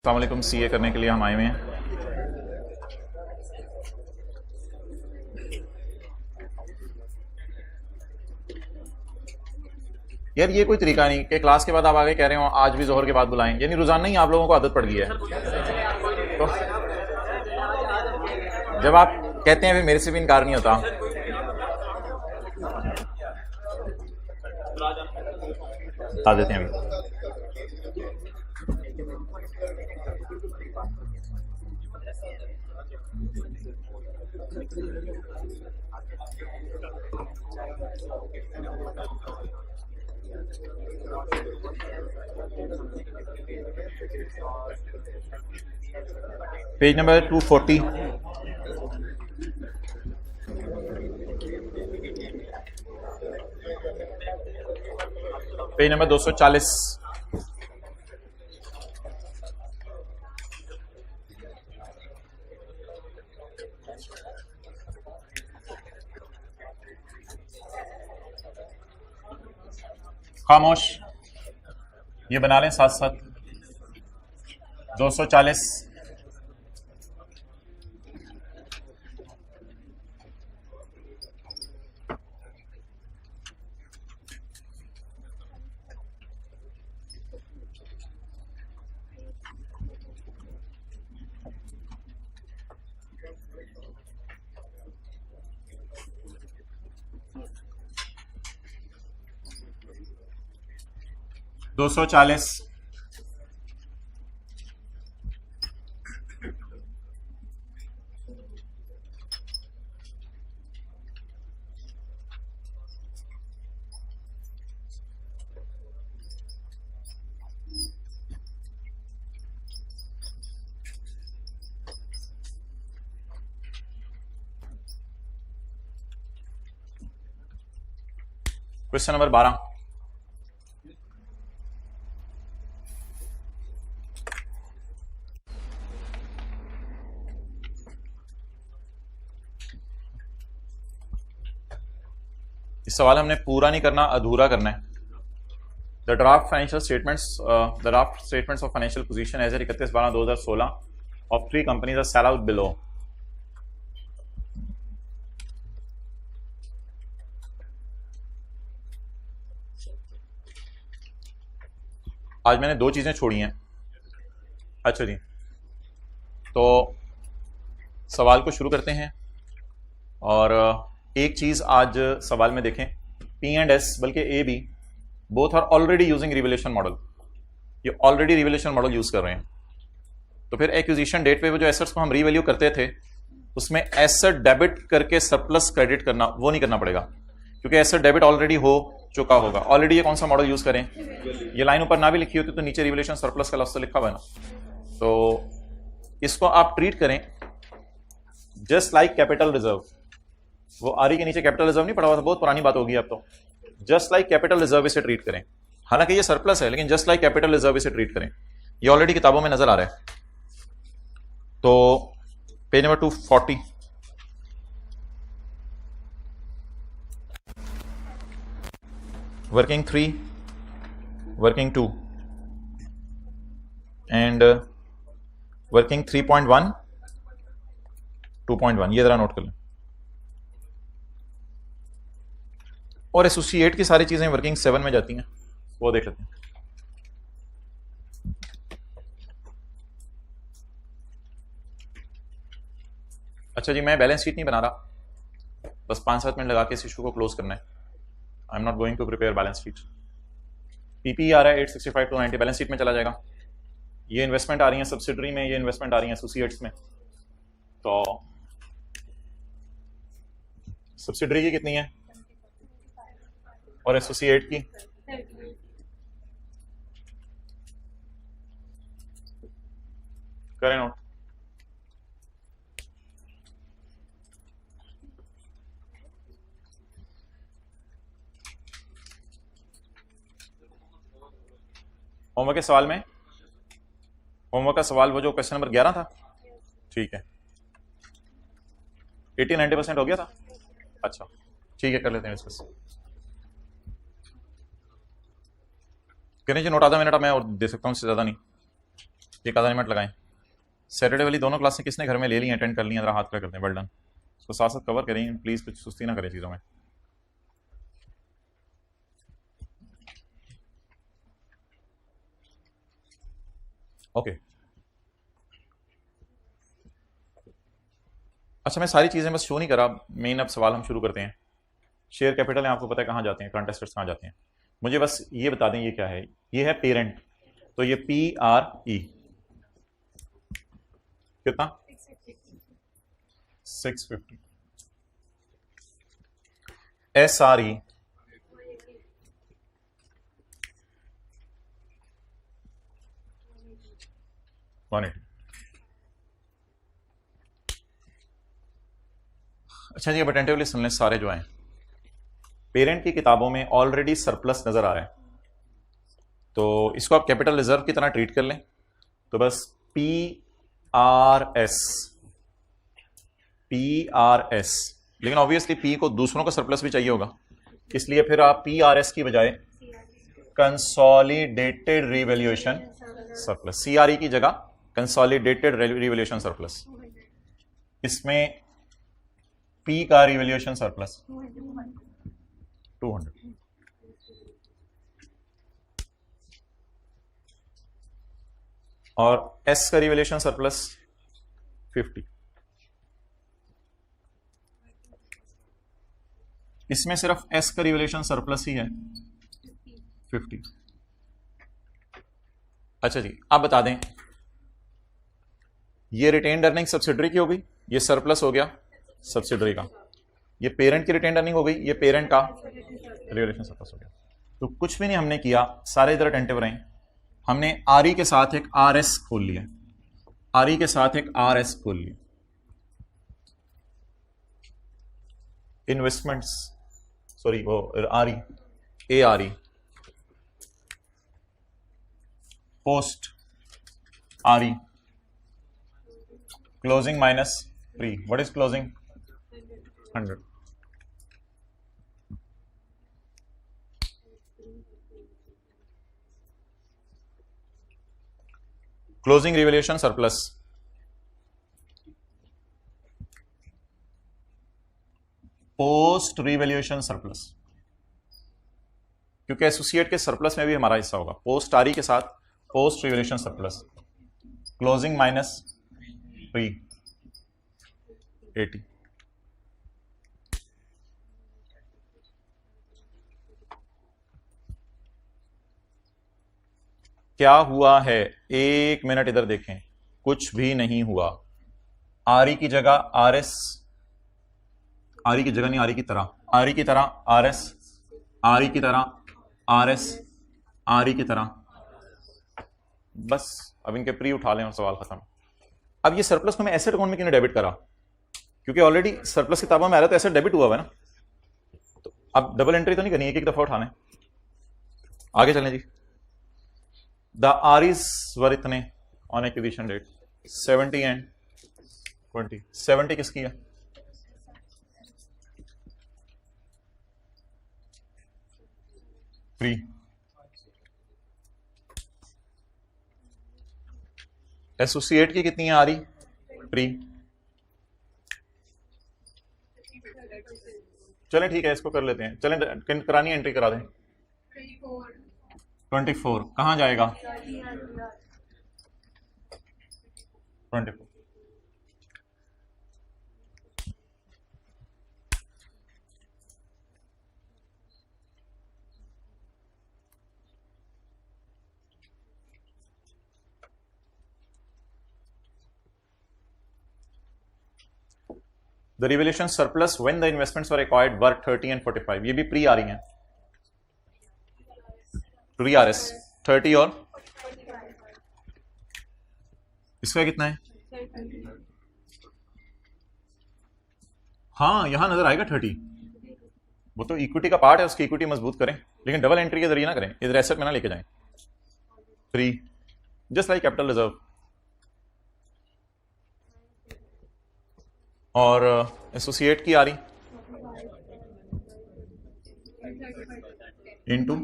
अस्सलाम वालेकुम। सीए करने के लिए हम आए हुए हैं। यार ये कोई तरीका नहीं कि क्लास के बाद आप आगे कह रहे हो आज भी जोहर के बाद बुलाएं, यानी रोजाना ही आप लोगों को आदत पड़ गई है। तो जब आप कहते हैं भी मेरे से भी इनकार नहीं होता। आ देते हैं अभी। Page number 240। Page number 240। खामोश, ये बना लें साथ साथ। 240। दो सौ चालीस। Question number 12। इस सवाल हमने पूरा नहीं करना, अधूरा करना है। The draft financial statements the draft statements of financial position as 31/12/2016 of 3 companies are set out below. आज मैंने 2 चीजें छोड़ी हैं। अच्छा जी, तो सवाल को शुरू करते हैं। और एक चीज आज सवाल में देखें, पी एंड एस बल्कि A B both are already using revaluation model. ये ऑलरेडी रिवैल्यूएशन मॉडल यूज कर रहे हैं। तो फिर एक्विजिशन डेट पे वो जो एसेट्स को हम रीवैल्यू करते थे उसमें एसेट डेबिट करके सरप्लस क्रेडिट करना वो नहीं करना पड़ेगा, क्योंकि एसेट डेबिट ऑलरेडी हो चुका होगा। ऑलरेडी ये कौन सा मॉडल यूज करें? ये लाइन ऊपर ना भी लिखी होती तो नीचे रिवैल्यूएशन सरप्लस का लफ्ज तो लिखा हुआ है ना। तो इसको आप ट्रीट करें जस्ट लाइक कैपिटल रिजर्व। वो आरी के नीचे कैपिटल रिजर्व नहीं पड़ा हुआ था, बहुत पुरानी बात होगी अब तो। जस्ट लाइक कैपिटल रिजर्व इसे ट्रीट करें। हालांकि ये सरप्लस है लेकिन जस्ट लाइक कैपिटल रिजर्व इसे ट्रीट करें। ये ऑलरेडी किताबों में नजर आ रहा है। तो page number 240। Working 3, working 2 and working 3.1, 2.1 ये जरा नोट कर लें। और एसोसिएट की सारी चीजें वर्किंग 7 में जाती हैं, वो देख लेते हैं। अच्छा जी, मैं बैलेंस शीट नहीं बना रहा, बस 5-7 मिनट लगा के इस इशू को क्लोज करना है। I am not going to prepare balance sheet. PP आ रहा है 865 टू 90 बैलेंस शीट में चला जाएगा। ये इन्वेस्टमेंट आ रही है सब्सिडरी में, ये इन्वेस्टमेंट आ रही है एसोसिएट्स में। तो सब्सिडरी की कितनी है और एसोसिएट की? करें नोट। होमवर्क के सवाल में, होमवर्क का सवाल वो जो क्वेश्चन नंबर 11 था, ठीक है। 80-90% हो गया था। अच्छा ठीक है, कर लेते हैं डिस्कस। करें जी नोट, आधा मिनट मैं और दे सकता हूँ, इससे ज्यादा नहीं। एक आधा मिनट लगाएं। सैटरडे वाली दोनों क्लासें किसने घर में ले ली, अटेंड कर ली, जरा हाथ खड़ा करते हैं, वेल डन। उसको साथ साथ कवर करें प्लीज़, कुछ सुस्ती ना करें चीज़ों में। ओके अच्छा, मैं सारी चीज़ें बस शो नहीं करा, मेन अब सवाल हम शुरू करते हैं। शेयर कैपिटल है, आपको पता है कहाँ जाते हैं, करंट एसेट्स कहाँ जाते हैं। मुझे बस ये बता दें ये क्या है। ये है पेरेंट, तो ये PRE कितना 650। SRE 180। अच्छा जी, अब अटेंटिवली सुन लें सारे जो हैं। पेरेंट की किताबों में ऑलरेडी सरप्लस नजर आ रहा है, तो इसको आप कैपिटल रिजर्व की तरह ट्रीट कर लें। तो बस PRS, लेकिन ऑब्वियसली P को दूसरों का सरप्लस भी चाहिए होगा, इसलिए फिर आप PRS की बजाय कंसोलिडेटेड रिवैल्यूएशन सरप्लस, CRE की जगह कंसोलिडेटेड रिवैल्यूएशन सरप्लस। इसमें P का रिवैल्यूएशन सरप्लस 200, और S का रिवैल्यूएशन सरप्लस 50। इसमें सिर्फ S का रिवैल्यूएशन सरप्लस ही है 50। अच्छा जी, आप बता दें, ये रिटेन्ड अर्निंग सब्सिडरी की हो गई, ये सरप्लस हो गया सब्सिडरी का, ये पेरेंट की रिटेन्ड अर्निंग हो गई, ये पेरेंट का रिवैल्यूएशन सरप्लस हो गया। तो कुछ भी नहीं हमने किया, सारे इधर अटेंटिव रहे। हमने RE के साथ एक RS खोल लिया, RE के साथ एक RS खोल लिया। इन्वेस्टमेंट्स, सॉरी वो RE, ARE, post RE, closing minus pre, what is closing 100। Closing revaluation surplus, post revaluation surplus, क्योंकि एसोसिएट के सरप्लस में भी हमारा हिस्सा होगा। पोस्ट RE के साथ post revaluation surplus, closing minus pre 80। क्या हुआ है, एक मिनट इधर देखें, कुछ भी नहीं हुआ। RE की जगह RS, RE की जगह नहीं, RE की तरह, RE की तरह RS, RE की तरह RS, RE की तरह, बस अब इनके प्री उठा लें और सवाल खत्म। अब ये सरप्लस को मैं एसेट अकाउंट में क्यों डेबिट करा, क्योंकि ऑलरेडी सरप्लस किताबों में आ रहा है, तो एसेट डेबिट हुआ है ना, तो अब डबल एंट्री तो नहीं करनी, एक एक दफा उठाने। आगे चलें जी। द REs वर इतने ऑन एक्विजिशन डेट 70 एंड 20। 70 किसकी है, प्री। एसोसिएट की कितनी है RE, प्री। चलें ठीक है, इसको कर लेते हैं, चलें करानी एंट्री करा दें। 24 कहां जाएगा, 24। The revaluation surplus when the investments were acquired were 30 and 45, ये भी प्री आ रही हैं, प्री RS 30 और इसका कितना है, हाँ यहां नजर आएगा 30, वो तो इक्विटी का पार्ट है, उसकी इक्विटी मजबूत करें, लेकिन डबल एंट्री के जरिए ना करें, इधर एसेट में ना लेके जाएं। Pre just like capital reserve, और एसोसिएट की आ रही इनटू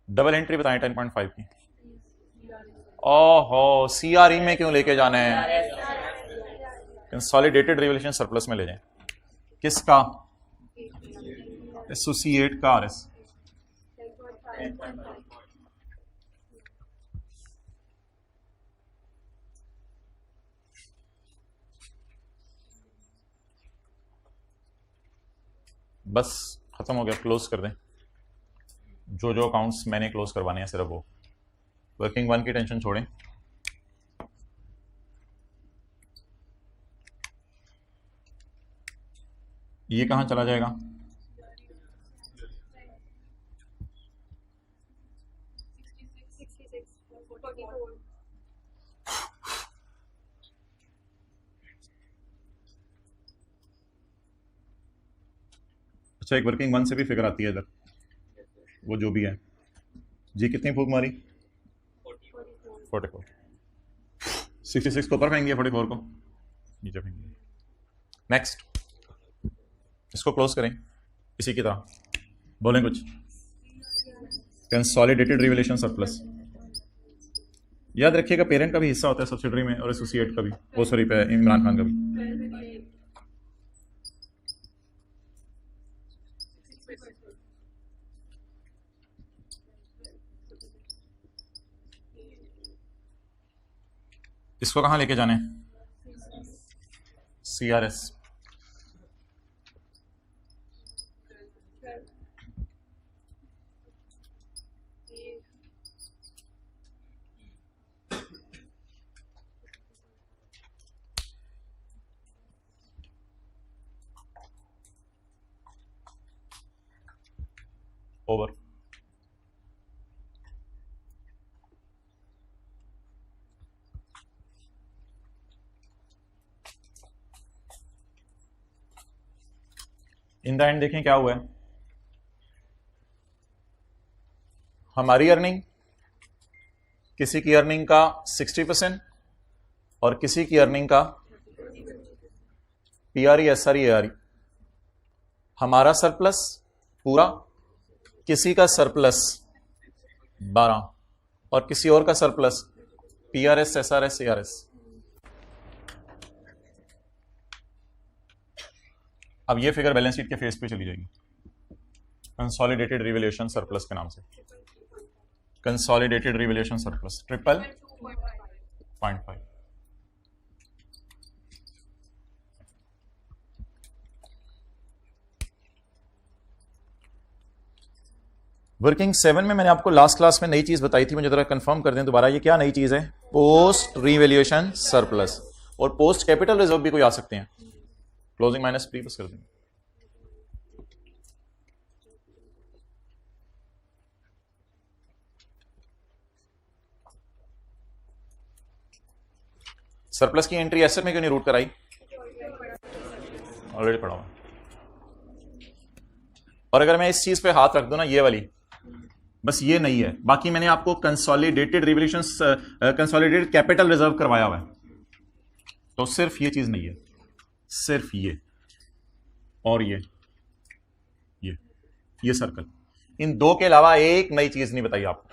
डबल एंट्री बताएं 10.5 की। ओहो, CRE में क्यों लेके जाना है? कंसोलिडेटेड रिवैल्यूएशन सरप्लस में ले जाएं। किसका? एसोसिएट का RS। बस खत्म हो गया, क्लोज कर दें। जो जो अकाउंट्स मैंने क्लोज करवाने हैं सिर्फ वो, वर्किंग 1 की टेंशन छोड़ें। ये कहां चला जाएगा? अच्छा, एक वर्किंग 1 से भी फिगर आती है इधर, वो जो भी है जी। कितनी फूक मारी? 44। 66 को ऊपर फेंक दिया, 44 को नीचे फेंक दिया। नेक्स्ट, इसको क्लोज करें इसी की तरह। बोलें कुछ? Consolidated revaluation surplus. याद रखिएगा पेरेंट का भी हिस्सा होता है सब्सिडरी में, और एसोसिएट का भी, वो सॉरी इमरान खान का भी। इसको कहां लेके जाने? CRS। Over. In the end देखें क्या हुआ है। हमारी अर्निंग, किसी की अर्निंग का 60% और किसी की अर्निंग का PRE SRE ARE। हमारा सरप्लस पूरा, किसी का सरप्लस 12 और किसी और का सरप्लस PRS SRS ARS। अब ये फिगर बैलेंस शीट के फेस पे चली जाएगी कंसोलिडेटेड रिवैल्यूएशन सरप्लस के नाम से। Consolidated revaluation surplus 0.5। वर्किंग 7 में मैंने आपको लास्ट क्लास में नई चीज बताई थी, मुझे जरा कंफर्म कर दें दोबारा, ये क्या नई चीज है? Post revaluation surplus. और पोस्ट कैपिटल रिजर्व भी कोई आ सकते हैं, क्लोजिंग माइनस प्री बस कर देंगे। सरप्लस की एंट्री एसेट में क्यों नहीं रूट कराई? ऑलरेडी पढ़ा हुआ। और अगर मैं इस चीज पे हाथ रख दूं ना, ये वाली, बस ये नहीं है, बाकी मैंने आपको consolidated revaluation, consolidated capital reserve करवाया हुआ है, तो सिर्फ ये चीज नहीं है, सिर्फ ये और ये सर्कल, इन दो के अलावा एक नई चीज नहीं बताई आपको।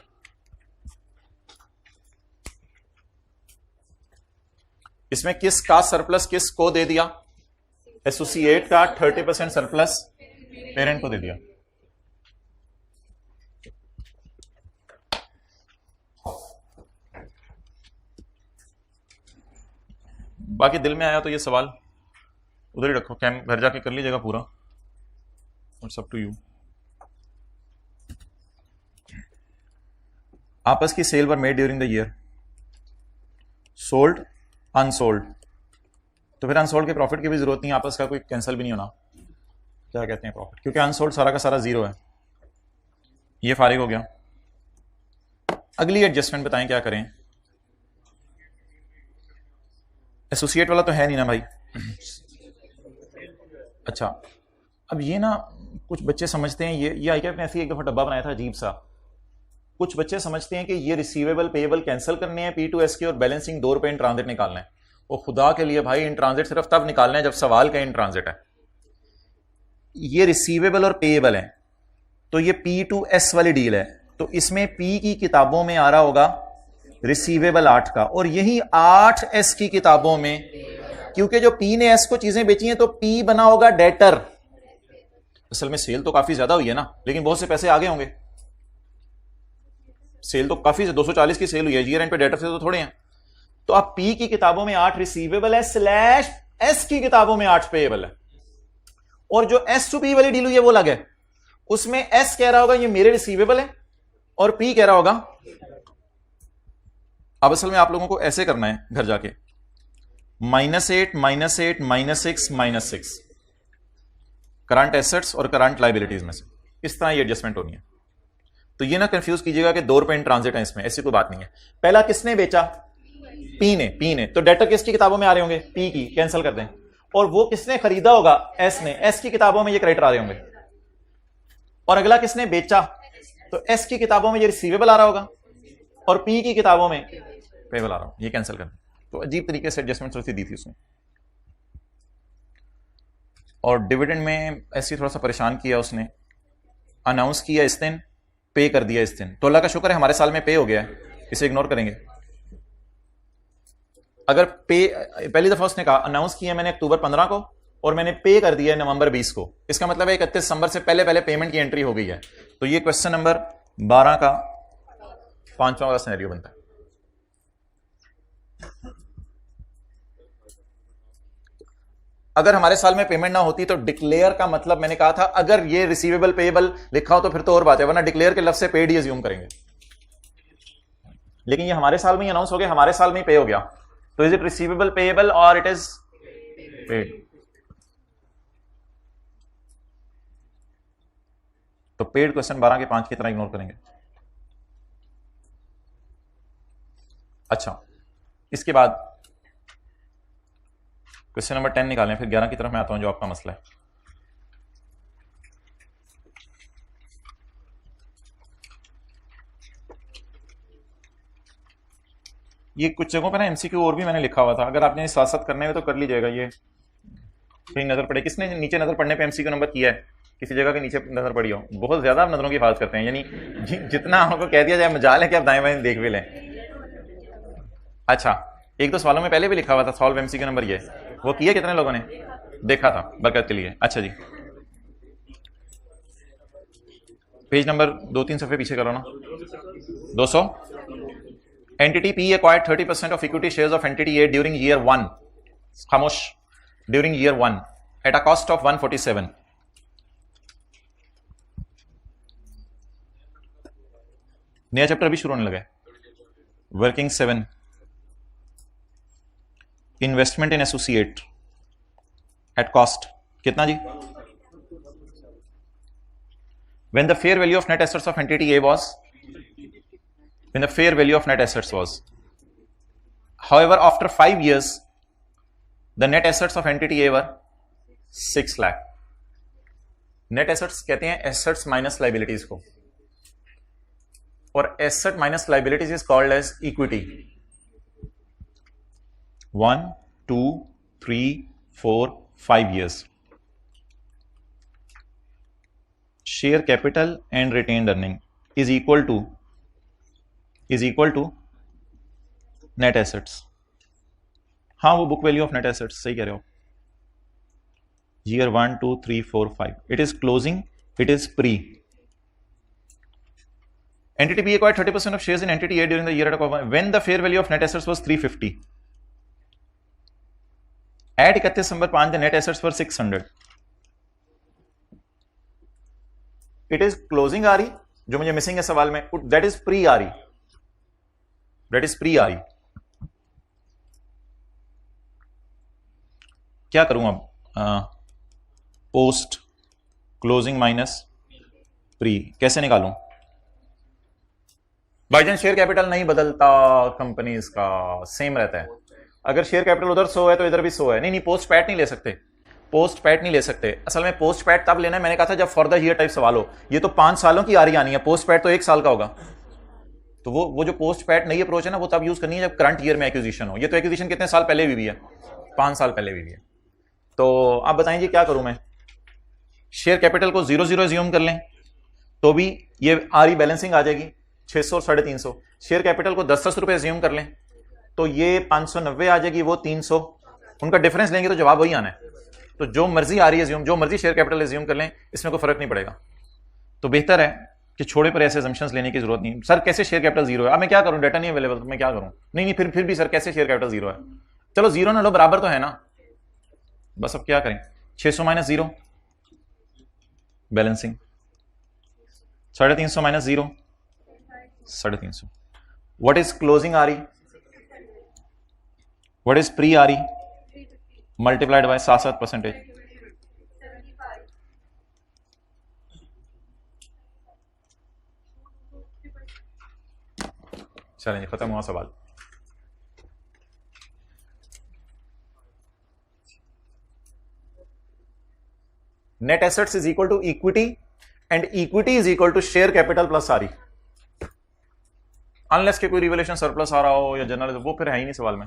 इसमें किसका सरप्लस किस को दे दिया? एसोसिएट का 30% सरप्लस पेरेंट को दे दिया। बाकी दिल में आया तो ये सवाल उधर ही रखो, कैम घर जाके कर लीजिएगा पूरा, इट्स अप टू यू। आपस की sale were made during the year, sold, unsold, तो फिर अनसोल्ड के प्रॉफिट की भी जरूरत नहीं, आपस का कोई कैंसिल भी नहीं होना। क्या कहते हैं प्रॉफिट, क्योंकि अनसोल्ड सारा का सारा जीरो है। ये फारिग हो गया। अगली एडजस्टमेंट बताएं क्या करें। एसोसिएट वाला तो है नहीं ना भाई। अच्छा, अब ये ना कुछ बच्चे समझते हैं, ये आईकैप ने ऐसे एक दफा डब्बा बनाया था अजीब सा, कुछ बच्चे समझते हैं कि ये रिसीवेबल पेएबल कैंसिल करने हैं P2S के और बैलेंसिंग 2 रुपए इन ट्रांजिट निकालना है। वो खुदा के लिए भाई, इन ट्रांजिट सिर्फ तब निकालना है जब सवाल का इन ट्रांजिट है। ये रिसीवेबल और पेएबल है, तो ये P2S वाली डील है, तो इसमें पी की किताबों में आ रहा होगा रिसीवेबल 8 का, और यही 8 एस की किताबों में, क्योंकि जो पी ने एस को चीजें बेची हैं तो पी बना होगा डेटर। असल में सेल तो काफी ज्यादा हुई है ना, लेकिन बहुत से पैसे आगे होंगे। सेल तो काफी 240 की सेल हुई है, ईयर एंड पे डेटर से तो थोड़े हैं। तो आप पी की किताबों में 8 रिसीवेबल है स्लैश एस की किताबों में 8 पेएबल है, और जो एस टू पी वाली डील हुई है वो अलग है। उसमें एस कह रहा होगा ये मेरे रिसीवेबल है, और पी कह रहा होगा। अब असल में आप लोगों को ऐसे करना है घर जाके, -8 -8 -6 -6 करंट एसेट्स और करंट लाइबिलिटीज में से इस तरह ये एडजस्टमेंट होनी है। तो ये ना कंफ्यूज कीजिएगा कि 2 रुपए इन ट्रांजिट है, इसमें ऐसी कोई बात नहीं है। पहला किसने बेचा? पी ने। तो डेटर किसकी किताबों में आ रहे होंगे? पी की, कैंसिल कर दें। और वो किसने खरीदा होगा? एस ने। एस की किताबों में ये क्रेडिटर आ रहे होंगे। और अगला किसने बेचा? तो एस की किताबों में ये रिसीवेबल आ रहा होगा, और पी की किताबों में पेबल आ रहा होगा। ये कैंसिल कर दें। तो अजीब तरीके से एडजस्टमेंट दी थी उसने। और डिविडेंड में ऐसी थोड़ा सा परेशान किया उसने, अनाउंस किया इस दिन, पे कर दिया इस दिन। तो अल्लाह का शुक्र है हमारे साल में पे हो गया है, इसे इग्नोर करेंगे। अगर पे पहली दफा उसने कहा अनाउंस किया मैंने अक्टूबर 15 को, और मैंने पे कर दिया नवंबर 20 को, इसका मतलब है 31 दिसंबर से पहले पहले पेमेंट की एंट्री हो गई है। तो ये क्वेश्चन नंबर 12 का 5वां वाला सिनेरियो बनता है। अगर हमारे साल में पेमेंट ना होती तो डिक्लेयर का मतलब मैंने कहा था, अगर ये रिसीवेबल पेएबल लिखा हो तो फिर तो और बात है, वरना डिक्लेयर के लफ्ज से पेड ही अज्यूम करेंगे। लेकिन ये हमारे साल में ही अनाउंस हो गया, हमारे साल में ही पे हो गया, तो इज इट रिसीवेबल पेएबल और इट इज पेड? तो पेड क्वेश्चन 12 के 5 की तरह इग्नोर करेंगे। अच्छा, इसके बाद क्वेश्चन नंबर 10 निकालें, फिर 11 की तरफ मैं आता हूं जो आपका मसला है। ये कुछ जगहों पे ना एमसीक्यू और भी मैंने लिखा हुआ था, अगर आपने साथ साथ करने में तो कर लीजिएगा। ये कहीं नजर पड़े, किसने नीचे नजर पड़ने पे एमसीक्यू नंबर किया है? किसी जगह के नीचे नजर पड़ी हो? बहुत ज्यादा आप नजरों की हिफाजत करते हैं, यानी जितना आपको कह दिया जाए मजाल है कि आप दाएं बाएं देख भी लें। अच्छा, एक दो सवालों में पहले भी लिखा हुआ था सॉल्व एमसीक्यू नंबर, ये वो किया कितने लोगों ने देखा था? बरकत के लिए। अच्छा जी, पेज नंबर 2-3 सफे पीछे करो ना। 200। Entity P acquired 30% of equity shares of entity A during year 1, खामोश, during year 1 at a cost of 147। नया चैप्टर अभी शुरू होने लगा है। Working 7, investment in associate at cost कितना जी? When the fair value of net assets of entity A was, when the fair value of net assets was, however, after 5 years, the net assets of entity A were 6 lakh. Net assets कहते हैं assets minus liabilities को, और asset minus liabilities is called as equity. 1, 2, 3, 4, 5 years. Share capital and retained earning is equal to net assets. हाँ, वो book value of net assets, सही कह रहे हो। Year 1, 2, 3, 4, 5. It is closing. It is pre. Entity B acquired 30% of shares in entity A during the year when the fair value of net assets was 350. At 31 December 5, the net assets were 600. It is closing आ रही, जो मुझे missing है सवाल में, that is pre आ रही, that is pre आ रही। क्या करूं अब? पोस्ट क्लोजिंग माइनस प्री कैसे निकालूं? भाईजान शेयर कैपिटल नहीं बदलता कंपनीज का, सेम रहता है। अगर शेयर कैपिटल उधर 100 है तो इधर भी 100 है। नहीं, पोस्ट पैट नहीं ले सकते, पोस्ट पैट नहीं ले सकते। असल में पोस्ट पैट तब लेना है, मैंने कहा था जब फॉर द ईयर टाइप सवाल हो। ये तो 5 सालों की आरी आनी है, पोस्ट पैट तो 1 साल का होगा। तो वो जो पोस्ट पैट नई अप्रोच है ना, वो तब यूज करनी है जब करंट ईयर में एक्विजिशन हो। ये तो एक्विजिशन कितने साल पहले भी है, 5 साल पहले भी है। तो आप बताएंगे क्या करूं मैं? शेयर कैपिटल को 0 0 एज्यूम कर लें, तो भी ये आरी बैलेंसिंग आ जाएगी 600 और 350। शेयर कैपिटल को 10-10 रुपए एज्यूम कर लें तो ये 590 आ जाएगी, वो 300, उनका डिफरेंस लेंगे तो जवाब वही आना है। तो जो मर्जी आ रही है एज्यूम, जो मर्जी शेयर कैपिटल एज्यूम कर लें, इसमें कोई फर्क नहीं पड़ेगा। तो बेहतर है कि छोड़े पर ऐसे assumptions लेने की जरूरत नहीं। सर कैसे शेयर कैपिटल जीरो है, अब मैं क्या करूं, डाटा नहीं अवेलेबल, तो मैं क्या करूं? नहीं फिर भी सर कैसे शेयर कैपिटल जीरो है? चलो जीरो ना लो, बराबर तो है ना, बस अब क्या करें, 600 minus zero balancing, 350 minus zero 350। What is closing RE, what is pre RE, multiplied by 7%। चलेंगे, खत्म हुआ सवाल। Net assets is equal to equity and equity is equal to share capital plus RE, unless के कोई revaluation surplus आ रहा हो या general, वो फिर है ही नहीं सवाल में।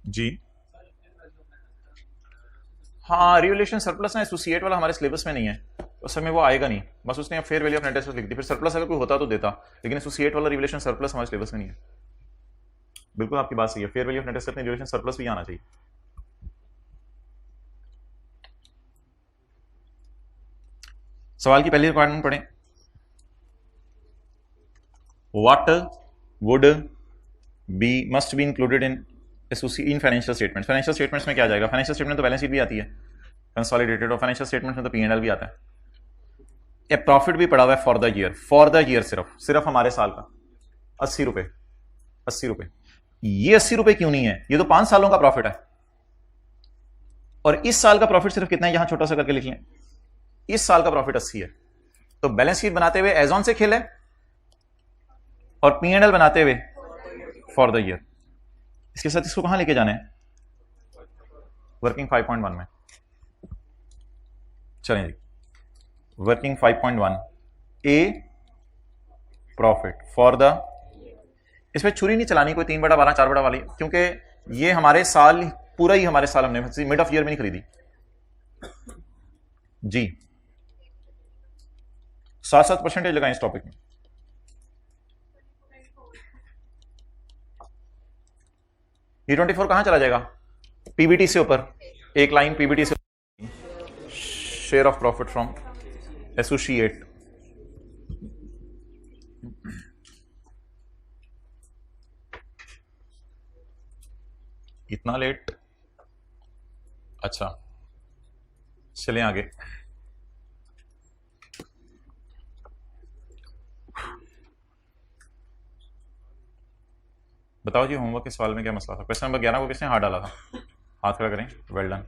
जी हाँ, रिवैल्यूएशन सरप्लस ना एसोसिएट वाला हमारे सिलेबस में नहीं है, उस समय वो आएगा नहीं, बस उसने fair value of net assets लिख दी, फिर सरप्लस अगर कोई होता तो देता, लेकिन एसोसिएट वाला रिवैल्यूएशन सरप्लस हमारे सिलेबस में नहीं है। बिल्कुल आपकी बात सही है, fair value of net assets में रिवैल्यूएशन सरप्लस भी आना चाहिए। सवाल की पहली रिक्वायरमेंट पढ़ें, what would be must be included in in financial statements. Financial statements में क्या आ जाएगा, फाइनेंशियल स्टेटमेंट तो बैलेंस शीट भी आती है कंसोलिडेटेड, और फाइनेंशियल स्टेटमेंट्स में तो P&L भी आता है। ये प्रॉफिट भी पड़ा हुआ है फॉर द ईयर, सिर्फ हमारे साल का 80 रुपए, 80 रुपए। ये 80 रुपए क्यों नहीं है, ये तो 5 सालों का प्रॉफिट है, और इस साल का प्रॉफिट सिर्फ कितना है, यहां छोटा सा करके लिख लें, इस साल का प्रॉफिट 80 है। तो बैलेंस शीट बनाते हुए एज ऑन से खेले और P&L बनाते हुए फॉर द ईयर। इसके साथ इसको कहां लेके जाना है, वर्किंग 5.1 में। चलें जी, working 5.1 a profit for the, इसमें छुरी नहीं चलानी कोई 3/12 4/12 वाली, क्योंकि ये हमारे साल पूरा ही, हमारे साल हमने मिड ऑफ ईयर में नहीं खरीदी जी। 7% लगाएं इस टॉपिक में। E24 कहां चला जाएगा, पीबीटी से ऊपर, एक लाइन पीबीटी से, share of profit from associate. इतना लेट, अच्छा चलें आगे। बताओ जी, होमवर्क के सवाल में क्या मसला था? क्वेश्चन नंबर 11 को किसने हाथ डाला था, हाथ खड़ा करें, वेल डन।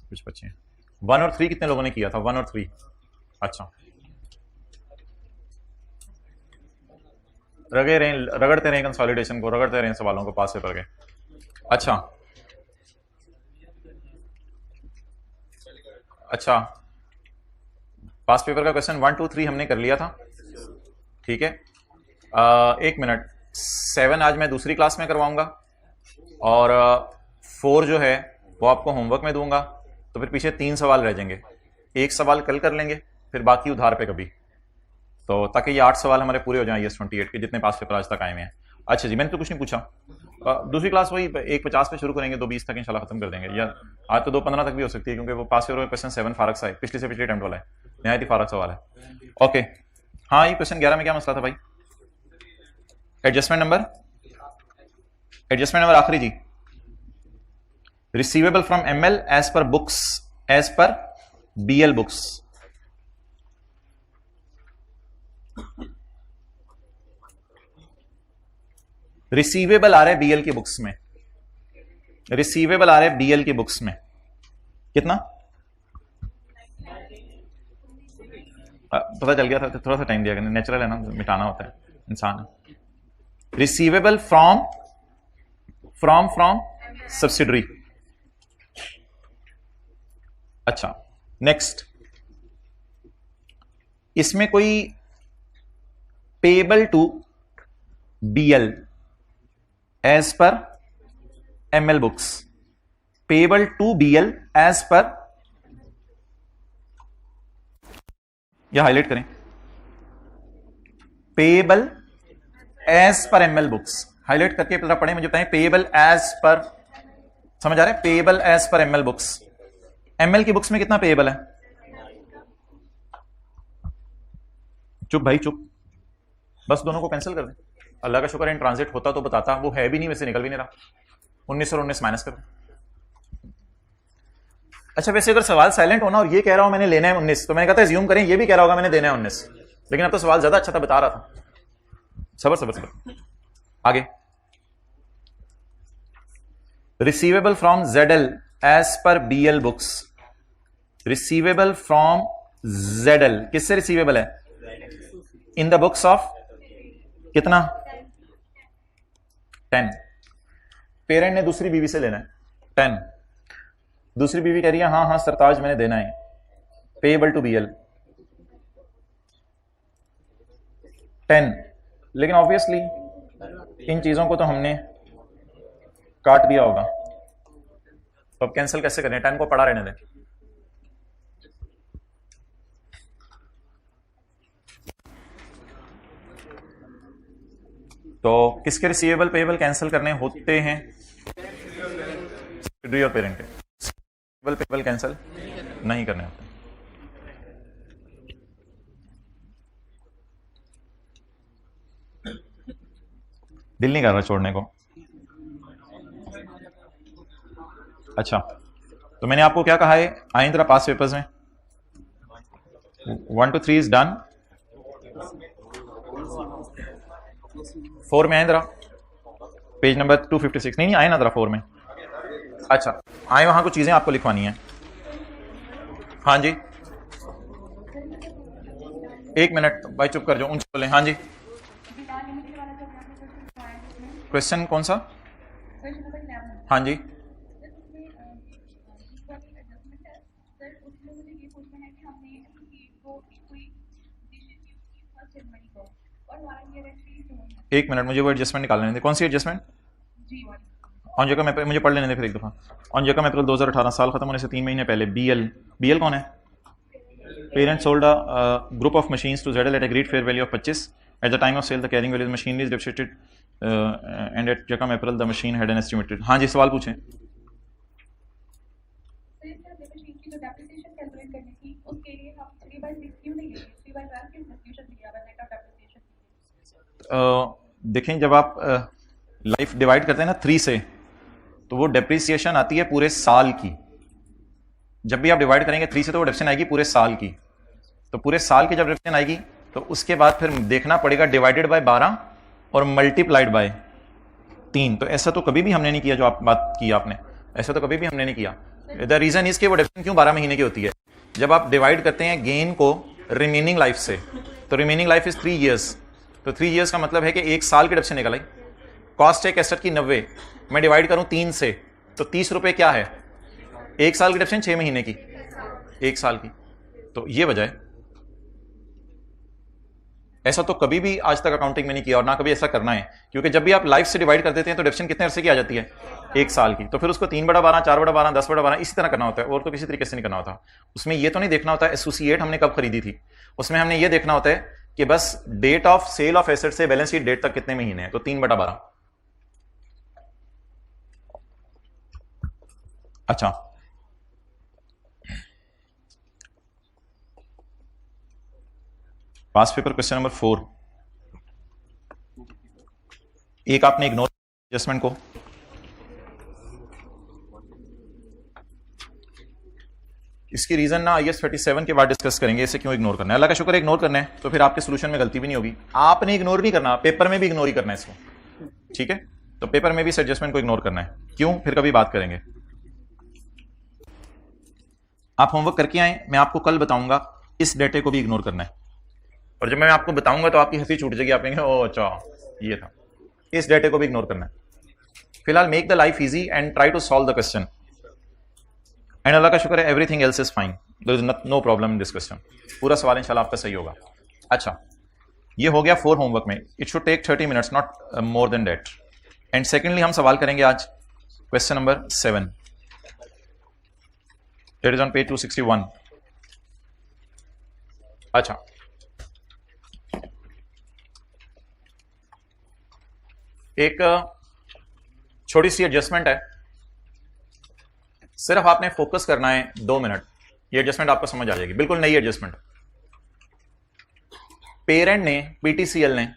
कुछ बच्चे 1 और 3 कितने लोगों ने किया था, 1 और 3? अच्छा, रगड़ते रहें कंसोलिडेशन को, रगड़ते रहें सवालों को पास पेपर के। अच्छा अच्छा, पास पेपर का क्वेश्चन 1 2 3 हमने कर लिया था, ठीक है। 1 मिनट, 7 आज मैं दूसरी क्लास में करवाऊंगा, और 4 जो है वो आपको होमवर्क में दूंगा, तो फिर पीछे 3 सवाल रह जाएंगे, एक सवाल कल कर लेंगे, फिर बाकी उधार पे कभी, तो ताकि ये 8 सवाल हमारे पूरे हो जाएं IAS 28 के, जितने पास पेपर आज तक आए हुए हैं। अच्छा जी, मैंने तो कुछ नहीं पूछा। दूसरी क्लास वही 1:50 पे शुरू करेंगे, 2:20 तक इंशाल्लाह खत्म कर देंगे, या आज तो 2:15 तक भी हो सकती है, क्योंकि वो पास पेपर में क्वेश्चन 7 फारक सा है, पिछले से पिछले अटेम्प्ट वाला है, नहायत ही फारक सवाल है। ओके हाँ, ये क्वेश्चन 11 में क्या मसला था भाई, एडजस्टमेंट नंबर आखिरी जी, receivable from ML as per books, as per BL books. Receivable आ रहा है BL की बुक्स में, रिसीवेबल आ रहा है BL की बुक्स में कितना पता चल गया था, थोड़ा सा टाइम दिया, नेचुरल है ना, मिटाना होता है इंसान। Receivable from subsidiary. अच्छा नेक्स्ट, इसमें कोई payable to BL as per ML books, payable to BL as per, या हाईलाइट करें, payable as per ML books, highlight करके जरा पढ़ें, मुझे बताएं पेबल एज पर, समझ आ रहा है? Payable as per ML books, ML की बुक्स में कितना पेबल है? चुप भाई चुप, बस दोनों को कैंसिल कर दें। अल्लाह का शुक्र है इन ट्रांजिट होता तो बताता, वो है भी नहीं, वैसे निकल भी नहीं रहा। 19 और 19 माइनस कर दें। अच्छा वैसे अगर सवाल साइलेंट होना और ये कह रहा हूं मैंने लेना है 19, तो मैंने कहा था ज्यूम करें ये भी कह रहा होगा मैंने देना है 19, लेकिन अब तो सवाल ज्यादा अच्छा था, बता रहा था। सबर सबर सबर, आगे। Receivable from ZL as per BL books, receivable from ZL, किससे रिसीवेबल है? इन द बुक्स ऑफ कितना? 10। पेरेंट ने दूसरी बीवी से लेना है 10, दूसरी बीवी कह रही है हाँ हाँ सरताज मैंने देना है, पेएबल टू BL 10, लेकिन ऑब्वियसली इन चीजों को तो हमने काट दिया होगा, तो अब कैंसिल कैसे करें? 10 को पड़ा रहने दें। तो किसके रिसीवेबल पेएबल कैंसिल करने होते हैं? सब्सिडरी और पेरेंट के पेएबल कैंसिल नहीं करने होते। दिल नहीं कर रहा छोड़ने को। अच्छा तो मैंने आपको क्या कहा है? आए जरा पास पेपर्स में 1 to 3 इज डन। 4 में आए जरा, पेज नंबर 256। नहीं आए ना जरा 4 में। अच्छा आए, वहां कुछ चीजें आपको लिखवानी है। हाँ जी एक मिनट भाई चुप कर जाओ, उनसे बोले। हाँ जी क्वेश्चन कौन सा? हाँ जी एक मिनट मुझे वो एडजस्टमेंट निकालने दें। कौन सी एडजस्टमेंट? ऑन जगह में मुझे पढ़ लेने दें फिर एक दफा। ऑन जगह में अप्रैल 2018 साल खत्म होने से 3 महीने पहले BL कौन है? Parent sold a group of machines to ZL at a great fair value of 25। At the time of sale the carrying value machine is depreciated and at जगह में April the machine had an estimated. हाँ जी सवाल पूछें। देखें जब आप life divide करते हैं ना 3 से, तो वो डेप्रिसिएशन आती है पूरे साल की। जब भी आप डिवाइड करेंगे 3 से तो वो डेप्रिसिएशन आएगी पूरे साल की। तो पूरे साल की जब डेप्रिसिएशन आएगी तो उसके बाद फिर देखना पड़ेगा डिवाइडेड बाय 12 और मल्टीप्लाइड बाय 3। तो ऐसा तो कभी भी हमने नहीं किया, जो आप बात की आपने, ऐसा तो कभी भी हमने नहीं किया। द रीजन इसके वो डेप्रिसिएशन क्यों 12 महीने की होती है? जब आप डिवाइड करते हैं गेन को रिमेनिंग लाइफ से, तो रिमेनिंग लाइफ इज 3 ईयर्स, तो 3 ईयर्स का मतलब है कि 1 साल की डेप्रिसिएशन निकल आई। कॉस्ट है एक एसेट की 90, मैं डिवाइड करूं 3 से, तो 30 रुपए क्या है? 1 साल की डेप्रिसिएशन 6 महीने की, 1 साल की। तो ये वजह है। ऐसा तो कभी भी आज तक अकाउंटिंग में नहीं किया और ना कभी ऐसा करना है, क्योंकि जब भी आप लाइफ से डिवाइड कर देते हैं तो डेप्रिसिएशन कितने अरसे की आ जाती है? 1 साल की। तो फिर उसको 3/12, 4/12, 10/12 इसी तरह करना होता है, और तो किसी तरीके से नहीं करना होता। उसमें ये तो नहीं देखना होता एसोसिएट हमने कब खरीदी थी, उसमें हमने ये देखना होता है कि बस date of sale of asset से बैलेंस शीट डेट तक कितने महीने हैं, तो 3/12। अच्छा पास पेपर क्वेश्चन नंबर 4। एक आपने इग्नोर एडजस्टमेंट को, इसकी रीजन ना IS 37 के बाद डिस्कस करेंगे, इसे क्यों इग्नोर करना है। अल्लाह का शुक्र है इग्नोर करना है, तो फिर आपके सोल्यूशन में गलती भी नहीं होगी। आपने इग्नोर नहीं करना, पेपर में भी इग्नोर ही करना है इसको, ठीक है? तो पेपर में भी इस एडजस्टमेंट को इग्नोर करना है। क्यों? फिर कभी बात करेंगे। आप होमवर्क करके आए, मैं आपको कल बताऊंगा इस डेटे को भी इग्नोर करना है, और जब मैं आपको बताऊंगा तो आपकी हंसी छूट जाएगी, आप कहेंगे ओ अच्छा ये था। इस डेटे को भी इग्नोर करना है। फिलहाल make the life easy and try to solve the question. And Allah का शुक्र है everything else is fine, there is no problem in this question. पूरा सवाल इंशाल्लाह आपका सही होगा। अच्छा, ये हो गया 4 होमवर्क में, it should take 30 minutes, not more than that. And secondly हम सवाल करेंगे आज question number 7, it is on page 261। अच्छा, एक छोटी सी एडजस्टमेंट है, सिर्फ आपने फोकस करना है 2 मिनट, ये एडजस्टमेंट आपको समझ आ जाएगी, बिल्कुल नई एडजस्टमेंट। पेरेंट ने, पीटीसीएल ने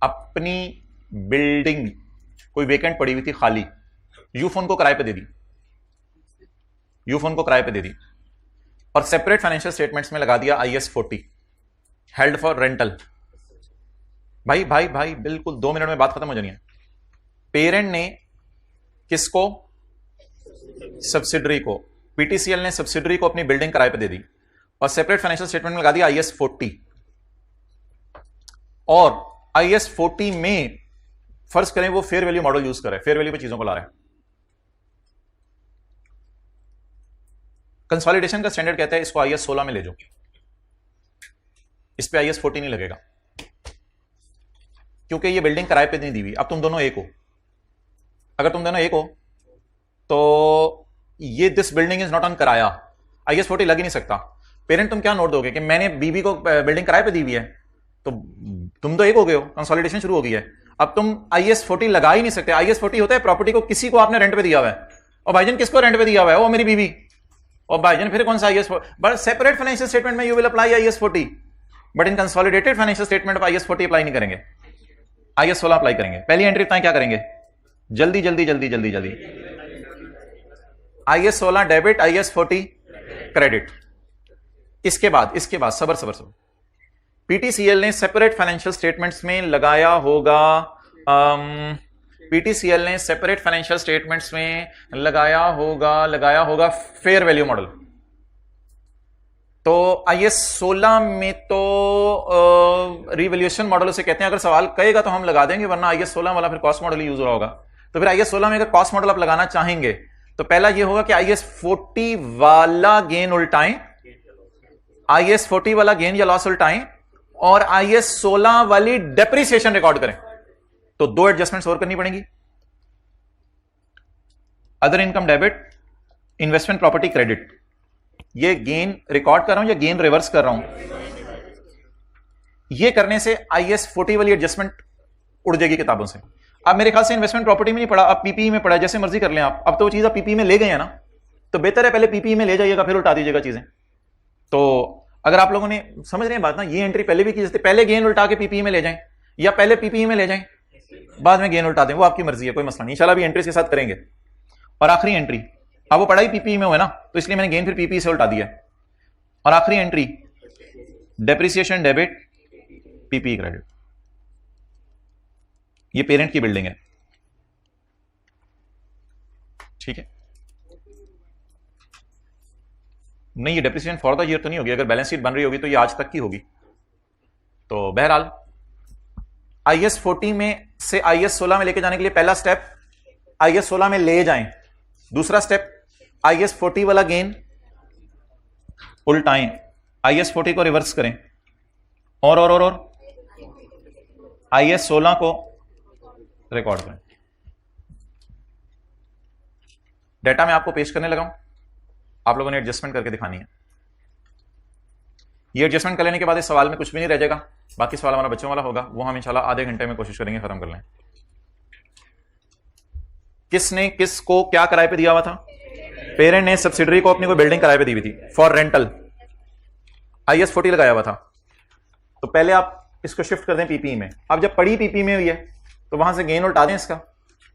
अपनी बिल्डिंग कोई वेकेंट पड़ी हुई थी खाली, यूफोन को किराए पे दे दी, यूफोन को किराए पे दे दी और सेपरेट फाइनेंशियल स्टेटमेंट्स में लगा दिया IS 40 हेल्ड फॉर रेंटल। भाई भाई भाई बिल्कुल 2 मिनट में बात खत्म हो जानी है। पेरेंट ने किसको? सब्सिडरी को। पीटीसीएल ने सब्सिडरी को अपनी बिल्डिंग किराए पे दे दी और सेपरेट फाइनेंशियल स्टेटमेंट में लगा दिया IS 40। और IS 40 में फर्ज करें वो फेयर वैल्यू मॉडल यूज कर रहे हैं, फेयर वैल्यू पे चीजों को ला रहे हैं। कंसोलिडेशन का स्टैंडर्ड कहता है इसको IS 16 में ले जाओ, इस पे IS 40 नहीं लगेगा, क्योंकि ये बिल्डिंग किराए पे नहीं दी हुई। अब तुम दोनों एक हो, अगर तुम दोनों एक हो तो ये this building is not on किराया, IS 40 लग ही नहीं सकता। पेरेंट तुम क्या नोट दोगे कि मैंने बीबी को बिल्डिंग किराए पे दी हुई है, तो तुम तो एक हो गए हो, कंसोलिडेशन शुरू हो गई है। अब तुम IS 40 लगा ही नहीं सकते। IS 40 होता है प्रॉपर्टी को किसी को आपने रेंट पे दिया हुआ है, और भाईजान किसको रेंट पे दिया हुआ है? वो मेरी बीबी। और भाईजान फिर कौन सा IS 40? But separate financial statement में you will apply IS 40, but in consolidated financial statement पर IS 40 अप्लाई नहीं करेंगे, IS 16 अप्लाई करेंगे। पहली एंट्री बताएं क्या करेंगे? जल्दी जल्दी जल्दी जल्दी जल्दी। IS 16 debit, IS 40 credit. इसके बाद सबर सबर सबर, पीटीसीएल ने सेपरेट फाइनेंशियल स्टेटमेंट्स में लगाया होगा, पीटीसीएल ने सेपरेट फाइनेंशियल स्टेटमेंट्स में लगाया होगा फेयर वैल्यू मॉडल। तो IS 16 में तो रिवैल्यूएशन मॉडल उसे कहते हैं। अगर सवाल कहेगा तो हम लगा देंगे, वरना IS 16 वाला फिर कॉस्ट मॉडल यूज हो रहा होगा। तो फिर IS 16 में अगर कॉस्ट मॉडल आप लगाना चाहेंगे तो पहला ये होगा कि IS 40 वाला गेन उल्टाएं, IS 40 वाला गेन या लॉस उल्टाएं और IS 16 वाली डेप्रिसिएशन रिकॉर्ड करें। तो 2 एडजस्टमेंट्स और करनी पड़ेंगी, other income debit, investment property credit. ये गेन रिकॉर्ड कर रहा हूं या गेन रिवर्स कर रहा हूं? ये करने से IS 40 वाली एडजस्टमेंट उड़ जाएगी किताबों से। अब मेरे ख्याल से इन्वेस्टमेंट प्रॉपर्टी में नहीं पड़ा, अब पीपीई में पड़ा, जैसे मर्जी कर लें आप। अब तो वो चीज आप पीपीई में ले गए हैं ना, तो बेहतर है पहले पीपीई में ले जाइएगा, फिर उल्टा दीजिएगा चीजें। तो अगर आप लोगों ने समझ रहे हैं बात ना, ये एंट्री पहले भी की जाती है, पहले गेन उल्टा के पीपीई में ले जाएं या पहले पीपीई में ले जाएं बाद में गेन उल्टा दें, वो आपकी मर्जी है, कोई मसला नहीं। इंशाल्लाह भी एंट्री के साथ करेंगे। और आखिरी एंट्री, अब वो पढ़ाई पीपीई में हुआ ना, तो इसलिए मैंने गेन फिर पीपीई से उल्टा दिया। और आखिरी entry depreciation debit, PPE credit. ये पेरेंट की बिल्डिंग है, ठीक है। नहीं, ये डेप्रिसिएशन फॉर द ईयर तो नहीं होगी, अगर बैलेंस शीट बन रही होगी तो ये आज तक की होगी। तो बहरहाल IS 40 में से IS 16 में लेके जाने के लिए पहला स्टेप IS 16 में ले जाएं, दूसरा स्टेप IS 40 वाला गेन उल्टाएं, IS 40 को रिवर्स करें और IS 16 को रिकॉर्ड करें। डेटा मैं आपको पेश करने लगा हूं, आप लोगों ने एडजस्टमेंट करके दिखानी है। ये एडजस्टमेंट कर लेने के बाद इस सवाल में कुछ भी नहीं रह जाएगा, बाकी सवाल हमारा बच्चों वाला होगा, वो हम इंशाल्लाह आधे घंटे में कोशिश करेंगे खत्म कर लें। किसने किसको क्या किराए पे दिया हुआ था? पेरेंट ने सब्सिडरी को अपनी कोई बिल्डिंग किराए पे दी हुई थी फॉर रेंटल, IS 40 लगाया हुआ था। तो पहले आप इसको शिफ्ट कर दें पीपीई में। अब जब पड़ी पीपीई में हुई है तो वहां से गेन उल्टा दें इसका,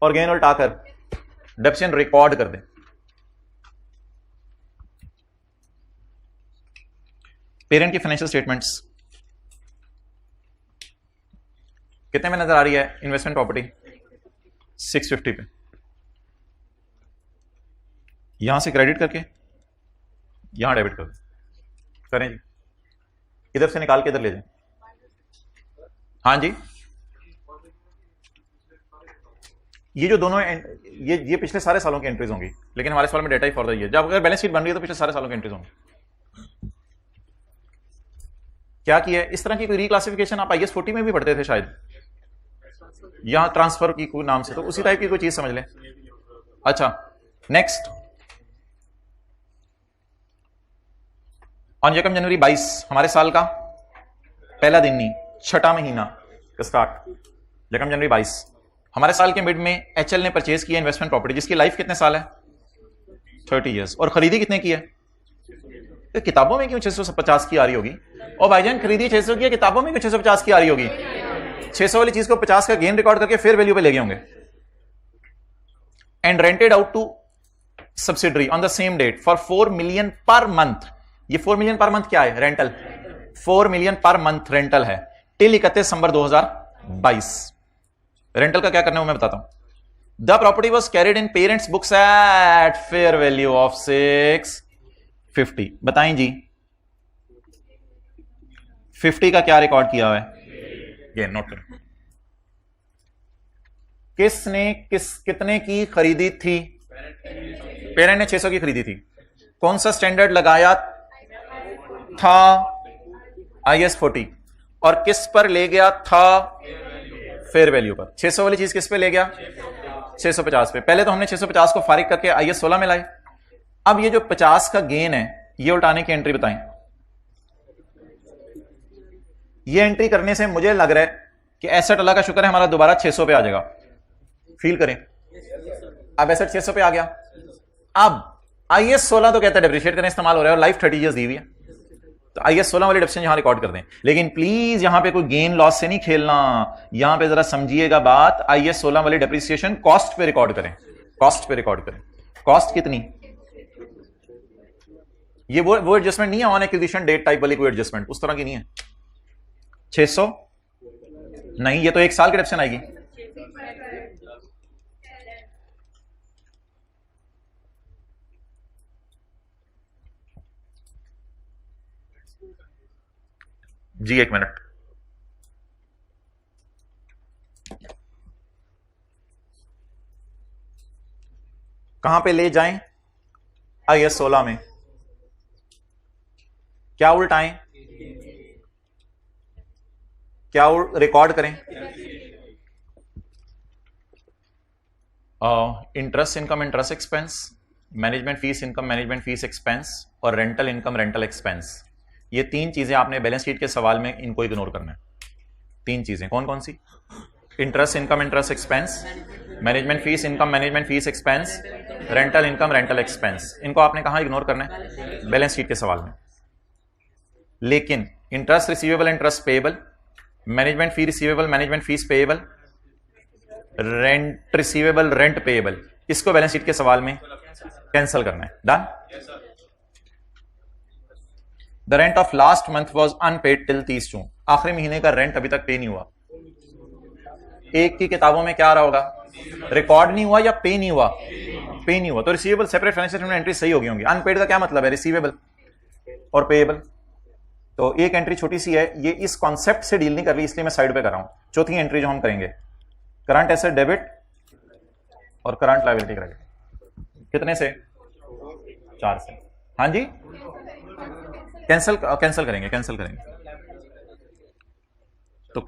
और गेन उल्टाकर डेप्रिसिएशन रिकॉर्ड कर दें। पेरेंट की फाइनेंशियल स्टेटमेंट्स कितने में नजर आ रही है? इन्वेस्टमेंट प्रॉपर्टी 650 पे, यहां से क्रेडिट करके यहां डेबिट कर दें, करें जी, इधर से निकाल के इधर ले जाएं। हाँ जी, ये जो दोनों ये पिछले सारे सालों की एंट्रीज होंगी, लेकिन हमारे सवाल में data he for the year. जब अगर बैलेंस शीट बन रही है तो पिछले सारे सालों की एंट्रीज होंगी। क्या किया है इस तरह की कोई रिक्लासिफिकेशन आप IAS 40 में भी पढ़ते थे शायद, यहां ट्रांसफर की कोई नाम से, तो उसी टाइप की कोई चीज समझ लें। अच्छा नेक्स्ट, ऑन यकम जनवरी 22 हमारे साल का पहला दिन नहीं, छठा महीना का स्टार्ट, यकम जनवरी 22 हमारे साल के मिड में HL ने परचेज किया इन्वेस्टमेंट प्रॉपर्टी जिसकी लाइफ कितने साल है 30 इयर्स, और खरीदी कितने की है? तो किताबों में क्यों 650 की आ रही होगी? और भाईजान खरीदी 600 की है, किताबों में क्यों 650 की आ रही होगी? 600 वाली चीज को 50 का गेन रिकॉर्ड करके फेयर वैल्यू पे ले गए होंगे। And rented out to subsidiary on the same date for 4 million per month. ये 4 मिलियन पर मंथ क्या है? Rental. 4 million per month rental है टिल 31 दिसंबर 2022। रेंटल का क्या करना है मैं बताता हूं। The property was carried in parents books at fair value of 650। बताएं जी 50 का क्या रिकॉर्ड किया हुआ है? ये नोट करें। किसने कितने की खरीदी थी? पेरेंट ने 600 की खरीदी थी। कौन सा स्टैंडर्ड लगाया था? IAS 40। और किस पर ले गया था? फेयर वैल्यू पर। 600 वाली चीज किस पे ले गया? 650 पे। पहले तो हमने 650 को फारिग करके IAS 16 में लाए। अब ये जो 50 का गेन है ये उल्टाने की एंट्री बताएं। ये एंट्री करने से मुझे लग रहा है कि एसेट, अल्लाह का शुक्र है, हमारा दोबारा 600 पे आ जाएगा। फील करें, अब एसेट 600 पे आ गया। अब IAS 16 तो कहता है डेप्रिशिएट करने इस्तेमाल हो रहा है और लाइफ 30 इयर्स दी हुई है, तो IAS 16 वाली डिडक्शन यहां रिकॉर्ड कर दें। लेकिन प्लीज यहां पे कोई गेन लॉस से नहीं खेलना, यहां पे जरा समझिएगा बात। IAS 16 वाली डेप्रिसिएशन कॉस्ट पे रिकॉर्ड करें, कॉस्ट पे रिकॉर्ड करें। कॉस्ट कितनी? ये वो एडजस्टमेंट नहीं है ऑन एक्विजिशन डेट टाइप वाली, कोई एडजस्टमेंट उस तरह की नहीं है। 600 नहीं, ये तो 1 साल की डिडक्शन आएगी। जी 1 मिनट। कहां पे ले जाएं? IAS 16 में। क्या उल्टाएं? क्या रिकॉर्ड करें? Interest income interest expense, management fees income management fees expense, और रेंटल इनकम रेंटल एक्सपेंस। ये 3 चीजें आपने बैलेंस शीट के सवाल में इनको इग्नोर करना है। 3 चीजें कौन कौन सी? Interest income interest expense, management fees income management fees expense, rental income rental expense. इनको आपने कहां इग्नोर करना है? बैलेंस शीट के सवाल में। लेकिन interest receivable interest payable, management fee receivable management fees payable, rent receivable rent payable, इसको बैलेंस शीट के सवाल में कैंसिल करना है। Done. The rent of last month was unpaid till 30 June. आखिरी महीने का रेंट अभी तक पे नहीं हुआ। एक की किताबों में क्या आ रहा होगा? रिकॉर्ड नहीं हुआ या पे नहीं हुआ? पे नहीं हुआ। तो receivable separate financial statement entry सही होगी होंगी। अनपेड का क्या मतलब है? रिसीवेबल और पेएबल। तो एक एंट्री छोटी सी है, ये इस कॉन्सेप्ट से डील नहीं कर रही, इसलिए मैं साइड पे कर रहा हूं। चौथी एंट्री जो हम करेंगे, करंट एसेट डेबिट और करंट लायबिलिटी क्रेडिट। कितने से? 4 से। हाँ जी, कैंसिल करेंगे। तो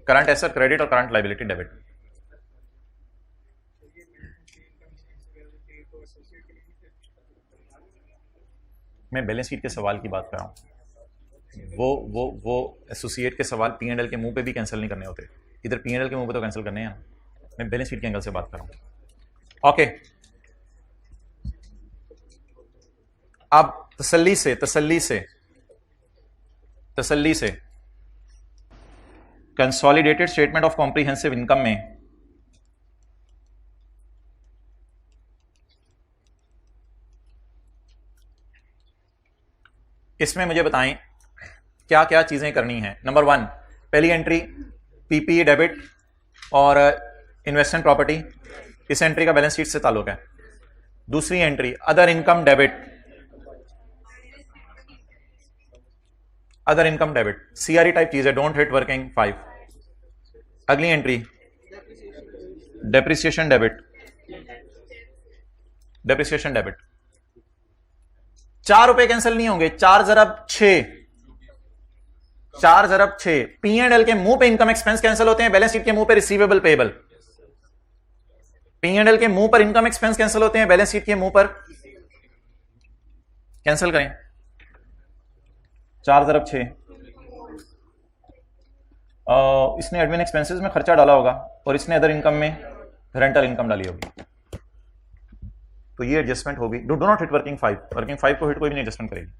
करंट एसेट क्रेडिट और करंट लायबिलिटी डेबिट। मैं बैलेंस शीट के सवाल की बात कर रहा हूं। वो एसोसिएट के सवाल P&L के मुंह पे भी कैंसिल नहीं करने होते। इधर P&L के मुंह पे तो कैंसिल करने हैं ना। मैं बैलेंस शीट के एंगल से बात कर रहा हूं। ओके, अब तसल्ली से consolidated statement of comprehensive income में इसमें मुझे बताएं क्या क्या चीजें करनी है। नंबर 1, पहली एंट्री PPE डेबिट और इन्वेस्टमेंट प्रॉपर्टी, इस एंट्री का बैलेंस शीट से ताल्लुक है। दूसरी entry other income debit, CRE type चीज है, डोंट हिट वर्किंग 5। अगली entry depreciation debit, depreciation debit. 4 रुपए कैंसिल नहीं होंगे, 4 ज़रब 6, 4 ज़रब 6। P&L के मुंह पे इनकम एक्सपेंस कैंसिल होते हैं, बैलेंस शीट के मुंह पे रिसीवेबल पेएबल। P&L के मुंह पर इनकम एक्सपेंस कैंसिल होते हैं, बैलेंस शीट के मुंह पर कैंसिल करें। 4 ज़रब 6। इसने एडमिन एक्सपेंसेस में खर्चा डाला होगा और इसने अदर इनकम में रेंटल इनकम डाली होगी, तो ये एडजस्टमेंट होगी। Do not hit working 5, working 5 को हिट कोई भी नहीं एडजस्टमेंट करेगी।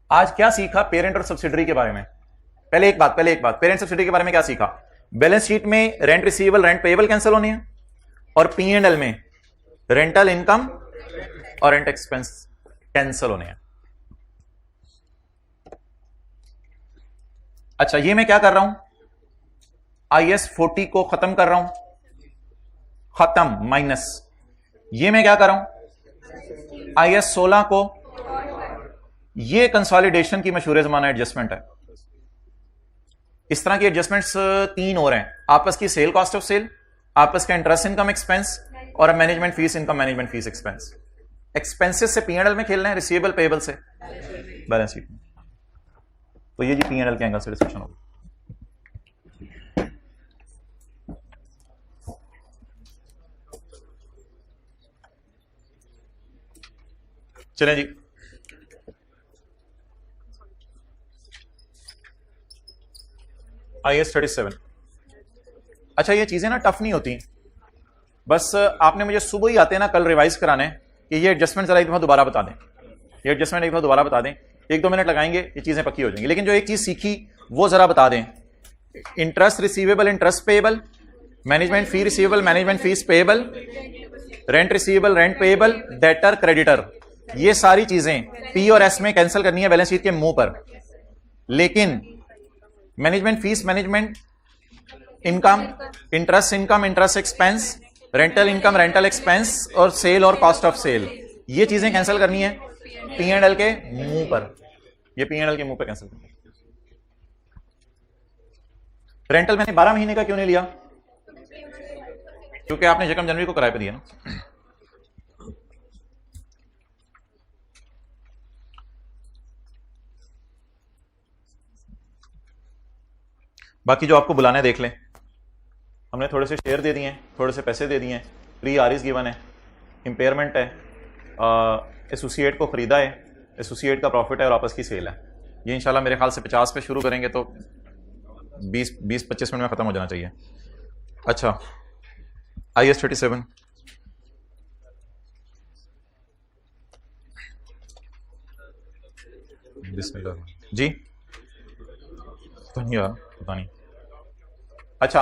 आज क्या सीखा पेरेंट और सब्सिडरी के बारे में? पहले एक बात पेरेंट सब्सिडरी के बारे में क्या सीखा? बैलेंस शीट में rent receivable rent payable cancel होने हैं और P&L में रेंटल इनकम और रेंट एक्सपेंस कैंसिल होने हैं। अच्छा, ये मैं क्या कर रहा हूं? IS 40 को खत्म कर रहा हूं, खत्म माइनस। ये मैं क्या कर रहा हूं? IS 16 को। ये कंसोलिडेशन की मशहूर जमाना एडजस्टमेंट है। इस तरह की एडजस्टमेंट्स 3 और हैं, आपस की सेल कॉस्ट ऑफ सेल, आपस का इंटरेस्ट इनकम एक्सपेंस और management fees income management fees expense. Expenses से P&L में खेलना है, रिसीवेबल पेएबल से बैलेंस शीट में। तो ये जी P&L के एंगल से डिस्कशन होगी। चलें जी, IS 37। अच्छा, ये चीजें ना टफ नहीं होती, बस आपने मुझे सुबह ही आते हैं ना कल रिवाइज कराने कि ये एडजस्टमेंट जरा एक दफा दोबारा बता दें, ये एडजस्टमेंट एक दफा दोबारा बता दें। 1-2 मिनट लगाएंगे, ये चीजें पक्की हो जाएंगी। लेकिन जो एक चीज सीखी वो जरा बता दें। Interest receivable interest payable, management fee receivable management fees payable, rent receivable rent payable, debtor creditor, ये सारी चीजें P और S में कैंसिल करनी है बैलेंस शीट के मुंह पर। लेकिन management fees management income, interest income interest expense, rental income rental expense और सेल और कॉस्ट ऑफ सेल, ये चीजें कैंसिल करनी है P&L के मुंह पर। ये P&L के मुंह पर कैंसिल करनी है। रेंटल मैंने 12 महीने का क्यों नहीं लिया? क्योंकि आपने यकम जनवरी को किराए पे दिया ना। बाकी जो आपको बुलाना है देख लें, हमने थोड़े से शेयर दे दिए हैं, थोड़े से पैसे दे दिए हैं, प्री आरिस गिवन है, इम्पेयरमेंट है, एसोसिएट को खरीदा है, एसोसिएट का प्रॉफिट है और आपस की सेल है। ये इंशाल्लाह मेरे ख्याल से 50 पे शुरू करेंगे तो 20-25 मिनट में ख़त्म हो जाना चाहिए। अच्छा, IS 37 बिस्मिल्लाह जी, धन्यवाद, पता नहीं। अच्छा,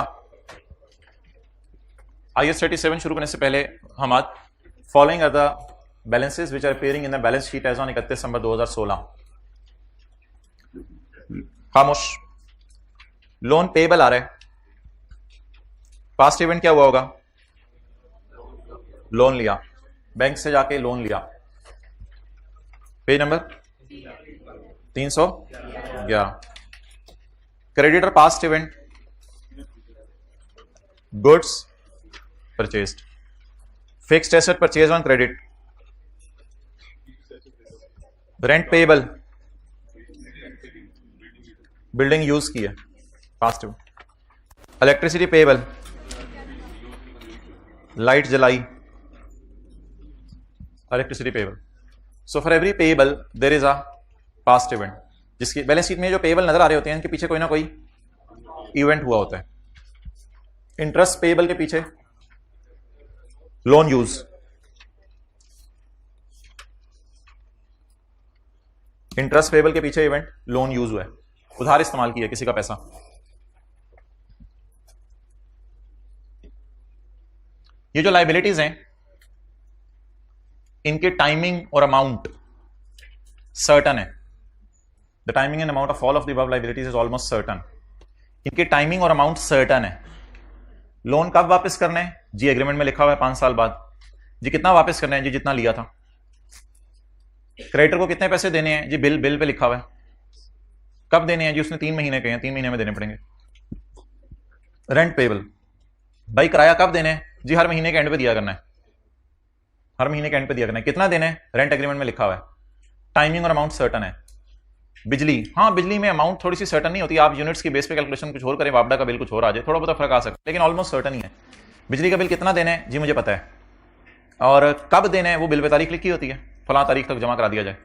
IS 37 शुरू करने से पहले हम आज following are the balances which are appearing in the balance sheet as on 31 December 2016। खामोश। लोन पेएबल आ रहा है, पास्ट इवेंट क्या हुआ होगा? लोन लिया, बैंक से जाके लोन लिया। Page number 311। Creditor past event goods purchased, fixed asset purchase on credit, rent payable building use की है past event, electricity payable light जलाई, electricity payable. So for every payable there is a past event, जिसकी balance sheet में जो payable नजर आ रहे होते हैं इनके पीछे कोई ना कोई इवेंट हुआ होता है। इंटरेस्ट पेएबल के पीछे लोन यूज, इंटरेस्ट पेएबल के पीछे इवेंट लोन यूज हुआ है, उधार इस्तेमाल किया किसी का पैसा। ये जो लायबिलिटीज हैं इनके टाइमिंग और अमाउंट सर्टन है। The timing and amount of all of the above liabilities is almost certain. इनके टाइमिंग और अमाउंट सर्टन है। लोन कब वापस करना है जी? एग्रीमेंट में लिखा हुआ है 5 साल बाद। जी कितना वापस करना है जी? जितना लिया था। क्रेडिटर को कितने पैसे देने हैं जी? बिल पे लिखा हुआ है। कब देने हैं जी? उसने 3 महीने कहे हैं, 3 महीने में देने पड़ेंगे। रेंट पेबल, भाई किराया कब देने हैं जी? हर महीने के एंड पे दिया करना है, हर महीने के एंड पे दिया करना है। कितना देना है? रेंट एग्रीमेंट में लिखा हुआ है। टाइमिंग और अमाउंट सर्टन है। बिजली, हाँ बिजली में अमाउंट थोड़ी सी सर्टन नहीं होती, आप यूनिट्स की बेस पे कैलकुलेशन कुछ और करें, वापडा का बिल कुछ और आ जाए, थोड़ा बहुत फर्क आ सकता है, लेकिन ऑलमोस्ट सर्टन ही है। बिजली का बिल कितना देना है जी? मुझे पता है। और कब देना है वो बिल पे तारीख लिखी होती है, फलां तारीख तक जमा करा दिया जाए।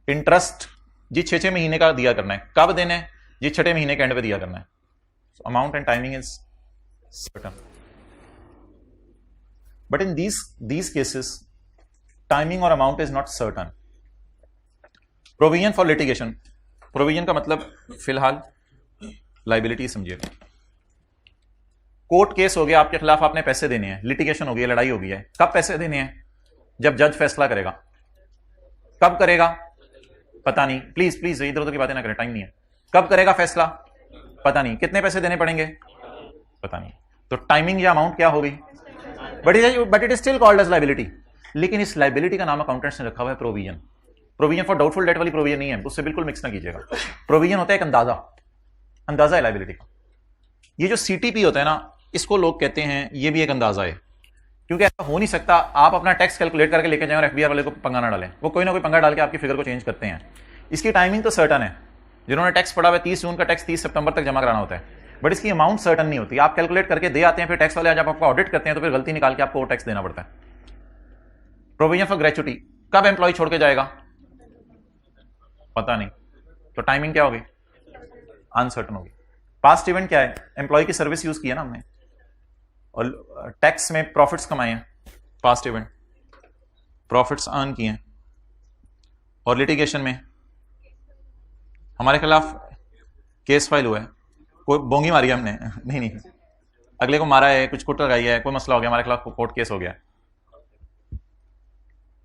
इंटरेस्ट जी 6 महीने का दिया करना है। कब देना है जी? 6 महीने के एंड पे दिया करना है। Amount and timing is certain, but in these cases timing और amount is not certain. Provision for litigation, provision का मतलब फिलहाल लाइबिलिटी समझिएगा। कोर्ट केस हो गया आपके खिलाफ, आपने पैसे देने हैं, लिटिगेशन हो गई, लड़ाई हो गई है। कब पैसे देने हैं? जब जज फैसला करेगा। कब करेगा? पता नहीं, प्लीज प्लीज इधर उधर की बातें ना करें, टाइम नहीं है। कब करेगा फैसला? पता नहीं। कितने पैसे देने पड़ेंगे? पता नहीं। तो टाइमिंग या अमाउंट क्या होगी? But it is still called as liability. लेकिन इस लाइबिलिटी का नाम अकाउंटेंट्स ने रखा हुआ है provision. Provision for doubtful debt वाली प्रोविजन नहीं है, उससे बिल्कुल मिक्स ना कीजिएगा। प्रोविजन होता है एक अंदाजा, अंदाजा है लाइबिलिटी का। ये जो सीटीपी होता है ना, इसको लोग कहते हैं ये भी एक अंदाजा है, क्योंकि ऐसा हो नहीं सकता आप अपना टैक्स कैलकुलेट करके लेके जाएं और एफबीआर वाले को पंगा ना डालें। वो कोई ना कोई पंगा डाल के आपकी फिगर को चेंज करते हैं। इसकी टाइमिंग तो सर्टन है, जिन्होंने टैक्स पढ़ा हुआ 30 जून का टैक्स 30 सितंबर तक जमा कराना होता है, बट इसकी अमाउंट सर्टन नहीं होती। आप कैलकुलेट करके दे आते हैं, फिर टैक्स वाले जब आपको ऑडिट करते हैं तो फिर गलती निकाल के आपको टैक्स देना पड़ता है। प्रोविजन फॉर ग्रेचुटी, कब एम्प्लॉय छोड़ के जाएगा? पता नहीं। तो टाइमिंग क्या होगी? अनसर्टन होगी। पास्ट इवेंट क्या है? एम्प्लॉय की सर्विस यूज की है ना हमने, और टैक्स में प्रॉफिट्स कमाए हैं, पास्ट इवेंट प्रॉफिट्स अर्न किए हैं। और लिटिगेशन में हमारे खिलाफ केस फाइल हुआ है, कोई बोंगी मारी है हमने नहीं नहीं, अगले को मारा है, कुछ कुट लगाई है, कोई मसला हो गया, हमारे खिलाफ कोर्ट केस हो गया।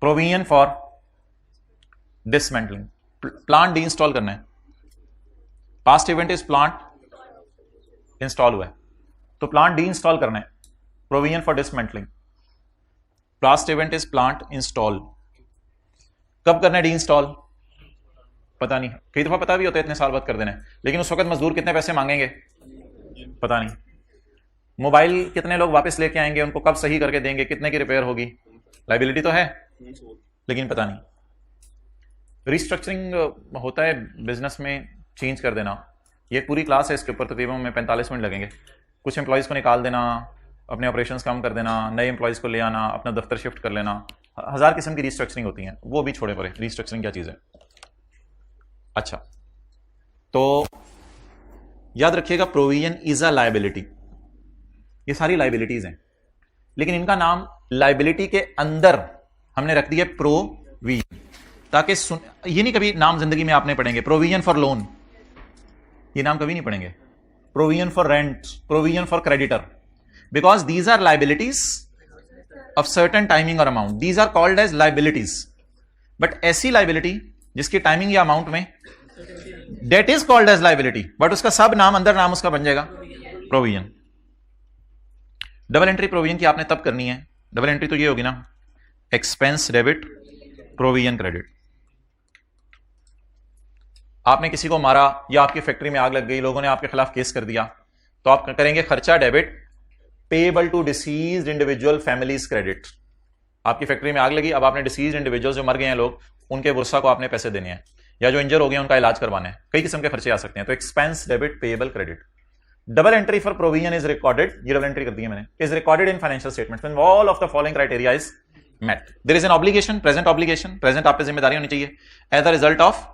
Provision for dismantling, plant D install करना है। Past event is plant install हुआ है, तो प्लांट डी इंस्टॉल करना है। Provision for dismantling, past event is plant install. कब करना है डी इंस्टॉल? पता नहीं। कई दफा पता भी होता है इतने साल बाद कर देना है, लेकिन उस वक्त मजदूर कितने पैसे मांगेंगे? पता नहीं। मोबाइल कितने लोग वापस लेके आएंगे, उनको कब सही करके देंगे, कितने की रिपेयर होगी? लाइबिलिटी तो है, लेकिन पता नहीं। रिस्ट्रक्चरिंग होता है बिजनेस में, चेंज कर देना, ये पूरी क्लास है इसके ऊपर, तकरीबन में 45 मिनट लगेंगे। कुछ एम्प्लॉयज़ को निकाल देना, अपने ऑपरेशंस कम कर देना, नए एम्प्लॉयज़ को ले आना, अपना दफ्तर शिफ्ट कर लेना, 1000 किस्म की रिस्ट्रक्चरिंग होती हैं, वो भी छोड़े पड़े। रिस्ट्रक्चरिंग क्या चीज़ है? अच्छा, तो याद रखिएगा प्रोविजन इज अ लायबिलिटी। ये सारी लायबिलिटीज हैं, लेकिन इनका नाम लायबिलिटी के अंदर हमने रख दिया प्रोविजन, ताकि ये नहीं कभी नाम जिंदगी में आपने पढ़ेंगे प्रोविजन फॉर लोन, ये नाम कभी नहीं पढ़ेंगे। Provision for rent, provision for creditor, because these are liabilities of certain timing और amount, these are called as liabilities. But ऐसी लायबिलिटी जिसकी टाइमिंग या अमाउंट में, debt is called as liability, but उसका सब नाम अंदर नाम उसका बन जाएगा प्रोविजन। डबल एंट्री प्रोविजन की आपने तब करनी है, डबल एंट्री तो ये होगी ना, एक्सपेंस डेबिट, प्रोविजन क्रेडिट। आपने किसी को मारा या आपकी फैक्ट्री में आग लग गई, लोगों ने आपके खिलाफ केस कर दिया, तो आप करेंगे खर्चा debit, payable to deceased individual families credit. आपकी फैक्ट्री में आग लगी, अब आपने डिसीज्ड इंडिविजुअल जो मर गए हैं लोग, उनके वर्षा को आपने पैसे देने हैं, या जो इंजर हो गए उनका इलाज करवाना है, कई किस्म के खर्चे आ सकते हैं। तो expense debit, payable credit. Double entry for provision is recorded, ये डबल एंट्री कर दी है मैंने, is recorded in financial statements when all of the following criteria is met. There is an obligation, present आप पे जिम्मेदारी होनी चाहिए as the result of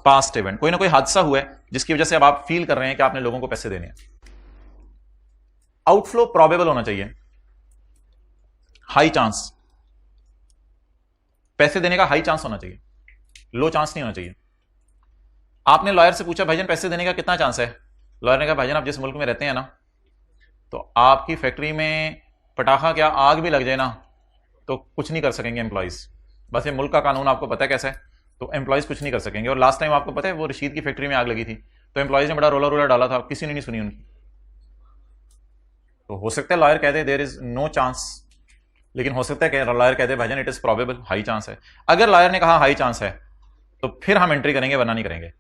past event. कोई ना कोई हादसा हुआ है जिसकी वजह से अब आप फील कर रहे हैं कि आपने लोगों को पैसे देने हैं। आउटफ्लो प्रोबेबल होना चाहिए, हाई चांस, पैसे देने का हाई चांस होना चाहिए, लो चांस नहीं होना चाहिए। आपने लॉयर से पूछा भाईजान पैसे देने का कितना चांस है? लॉयर ने कहा भाईजान आप जिस मुल्क में रहते हैं ना, तो आपकी फैक्ट्री में पटाखा क्या आग भी लग जाए ना तो कुछ नहीं कर सकेंगे एम्प्लॉइज, बस ये मुल्क का कानून आपको पता है कैसा है, तो एम्प्लॉइज कुछ नहीं कर सकेंगे। और लास्ट टाइम आपको पता है वो रशीद की फैक्ट्री में आग लगी थी, तो एम्प्लॉइज ने बड़ा रोला डाला था, किसी ने नहीं सुनी उनकी। तो हो सकता है लॉयर कहते देयर इज नो चांस, लेकिन हो सकता है कि लॉयर कहते भाईजान it is probable, high chance है। अगर लॉयर ने कहा हाई चांस है तो फिर हम एंट्री करेंगे, वरना नहीं करेंगे।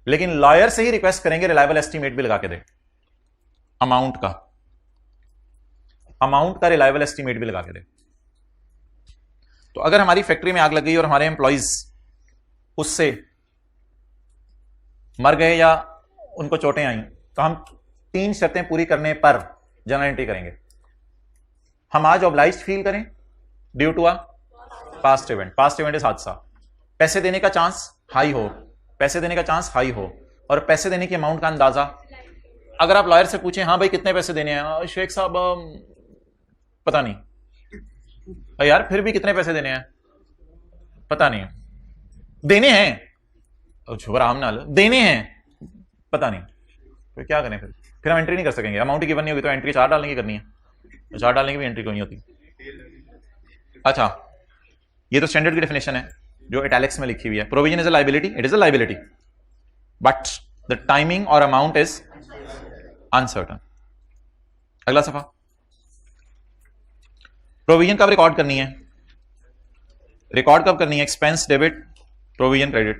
लेकिन लॉयर से ही रिक्वेस्ट करेंगे रिलायबल एस्टीमेट भी लगा के दे। अमाउंट का रिलायबल एस्टीमेट भी लगा के दे। तो अगर हमारी फैक्ट्री में आग लग गई और हमारे एम्प्लॉइज उससे मर गए या उनको चोटें आई, तो हम 3 शर्तें पूरी करने पर जनरल एंट्री करेंगे। हम आज ऑब्लाइज्ड फील करें due to a past event. Past event is हादसा। पैसे देने का चांस हाई हो, और पैसे देने की अमाउंट का अंदाजा, अगर आप लॉयर से पूछें हाँ भाई कितने पैसे देने हैं, शेख साहब पता नहीं, यार फिर भी कितने पैसे देने हैं पता नहीं, देने हैं छुबराम नाल देने हैं पता नहीं, तो क्या करें फिर हम एंट्री नहीं कर सकेंगे। अमाउंट गिवन नहीं होगी तो एंट्री 4 डालने की करनी है, तो 4 डालने की भी एंट्री क्यों नहीं होती। अच्छा, ये तो स्टैंडर्ड की डेफिनेशन है जो इटैलिक्स में लिखी हुई है। Provision is a liability, it is a liability, but the timing और अमाउंट इज अनसर्टन। अगला सफा, प्रोविजन कब रिकॉर्ड करनी है? Expense debit, provision credit.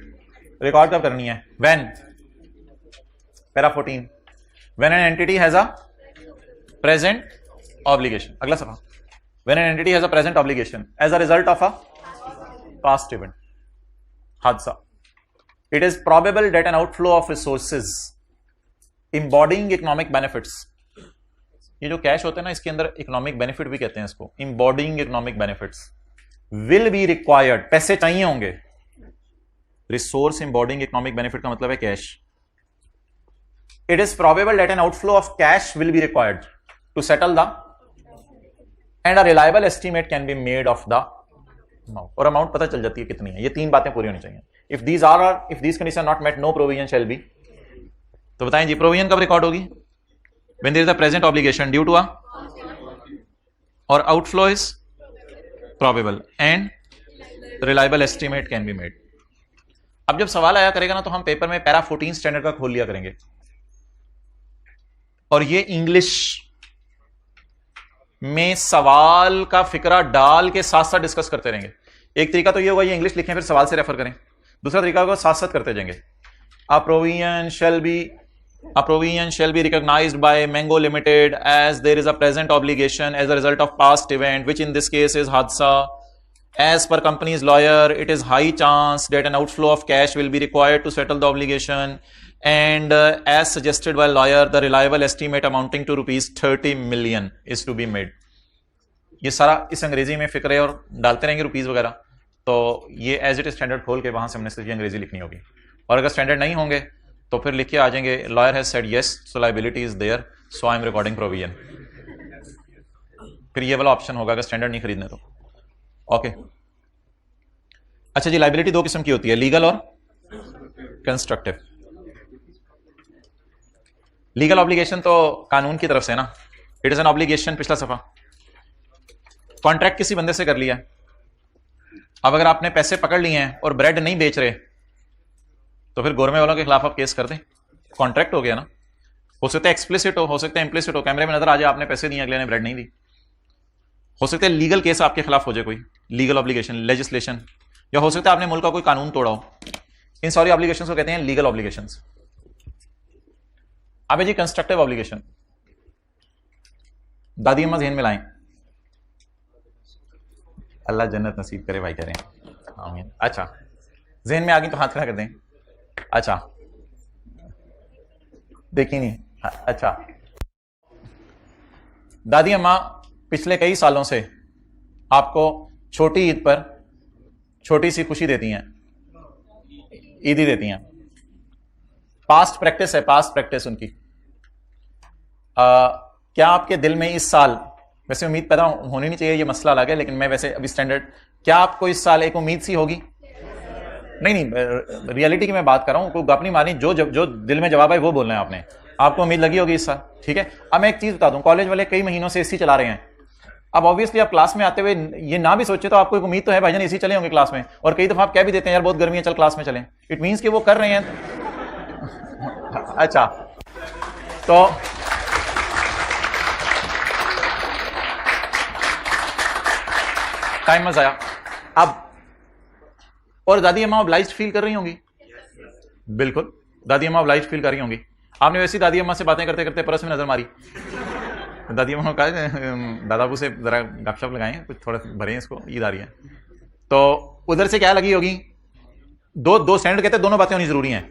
Record कब करनी है? When, para 14, when an entity has a present obligation. अगला सफा, when an entity has a present obligation as a result of a past event, हादसा। It is probable that an outflow of resources embodying economic benefits, ये जो cash होता है ना इसके अंदर इकोनॉमिक बेनिफिट भी कहते हैं इसको, embodying economic benefits, will be required, पैसे चाहिए होंगे। रिसोर्स embodying इकोनॉमिक बेनिफिट का मतलब है cash. It is probable that an outflow of cash will be required to settle the and a reliable estimate can be made of the amount, और amount पता चल जाती है कितनी है। ये 3 बातें पूरी होनी चाहिए। If these condition not met, no provision shall be. तो बताएं जी, प्रोविजन कब रिकॉर्ड होगी? When there is a present obligation due to a, और outflow is probable and reliable estimate can be made. अब जब सवाल आया करेगा ना तो हम पेपर में पैरा 14 स्टैंडर्ड का खोल लिया करेंगे, और ये इंग्लिश में सवाल का फिक्रा डाल के साथ साथ डिस्कस करते रहेंगे। एक तरीका तो ये होगा, ये इंग्लिश लिखें फिर सवाल से रेफर करें। दूसरा तरीका होगा साथ साथ करते जाएंगे। A provision shall be recognized by Mango Limited as there is a present obligation as a result of past event, which in this case is hadsa. As per company's lawyer, it is high chance that an outflow of cash will be required to settle the obligation, and as suggested by lawyer, the reliable estimate amounting to rupees 30 million is to be made. ये सारा इस अंग्रेजी में फिक्र है और डालते रहेंगे रुपीज वगैरह, तो ये एज इट स्टैंडर्ड खोल के वहां से हमने सिर्फ अंग्रेजी लिखनी होगी। और अगर स्टैंडर्ड नहीं होंगे तो फिर लिख के आ जाएंगे, lawyer has said yes so liability is there so I am recording provision. फिर ये वाला ऑप्शन होगा अगर स्टैंडर्ड नहीं खरीदने तो। ओके, अच्छा जी, लायबिलिटी 2 किस्म की होती है, लीगल और कंस्ट्रक्टिव। लीगल ऑब्लिगेशन तो कानून की तरफ से ना, इट इज एन ऑब्लिगेशन। पिछला सफा, कॉन्ट्रैक्ट किसी बंदे से कर लिया, अब अगर आपने पैसे पकड़ लिए हैं और ब्रेड नहीं बेच रहे तो फिर गोरमे वालों के खिलाफ आप केस कर दें, कॉन्ट्रैक्ट हो गया ना। हो सकता है एक्सप्लिसिट हो सकता है इम्प्लिसिट हो, कैमरे में नजर आ जाए आपने पैसे दिए, अगले ने ब्रेड नहीं दी। हो सकता है लीगल केस आपके खिलाफ हो जाए, कोई लीगल ऑब्लिगेशन, लेजिस्लेशन, या हो सकता है आपने मुल्क का कोई कानून तोड़ा हो। इन सारी ऑब्लिगेशंस को कहते हैं लीगल ऑब्लिगेशंस। अब जी कंस्ट्रक्टिव ऑब्लिगेशन, दादी अम्मा जहन में लाएं, अल्लाह जन्नत नसीब करे भाई, कह रहे हैं आमीन। अच्छा, जहन में आ गई तो हाथ खड़ा कर दें। अच्छा, देखी नहीं। अच्छा, दादी अम्मा पिछले कई सालों से आपको छोटी ईद पर छोटी सी खुशी देती हैं, ईद ही देती हैं। पास्ट प्रैक्टिस है, पास्ट प्रैक्टिस उनकी। क्या आपके दिल में इस साल, वैसे उम्मीद पैदा होनी नहीं चाहिए, ये मसला अलग है, लेकिन मैं वैसे अभी स्टैंडर्ड, क्या आपको इस साल एक उम्मीद सी होगी? नहीं, रियलिटी की मैं बात कर रहा हूं, कोई गप नहीं मारनी, जो दिल में जवाब है वो बोलना है आपने। आपको उम्मीद लगी होगी इस साल, ठीक है। अब मैं एक चीज बता दूं, कॉलेज वाले कई महीनों से एसी चला रहे हैं। अब ऑब्वियसली आप क्लास में आते हुए ये ना भी सोचे तो आपको एक उम्मीद तो है भाईजान एसी चले होंगे क्लास में, और कई दफा आप कह भी देते हैं यार बहुत गर्मी है चल क्लास में चलें। इट मींस कि वो कर रहे हैं। अच्छा, तो टाइम मजा आया। अब और दादी अम्मा ऑब्लाइज्ड फील कर रही होंगी, बिल्कुल दादी अम्मा ऑब्लाइज्ड फील कर रही होंगी। आपने वैसी दादी अम्मा से बातें करते करते परस में नजर मारी, दादी अम्मा को कहा दादाबू से जरा गपशप लगाएं, कुछ थोड़ा भरें इसको, ईद आ रही है। तो उधर से क्या लगी होगी, दो स्टैंडर्ड कहते हैं दोनों बातें होनी जरूरी हैं।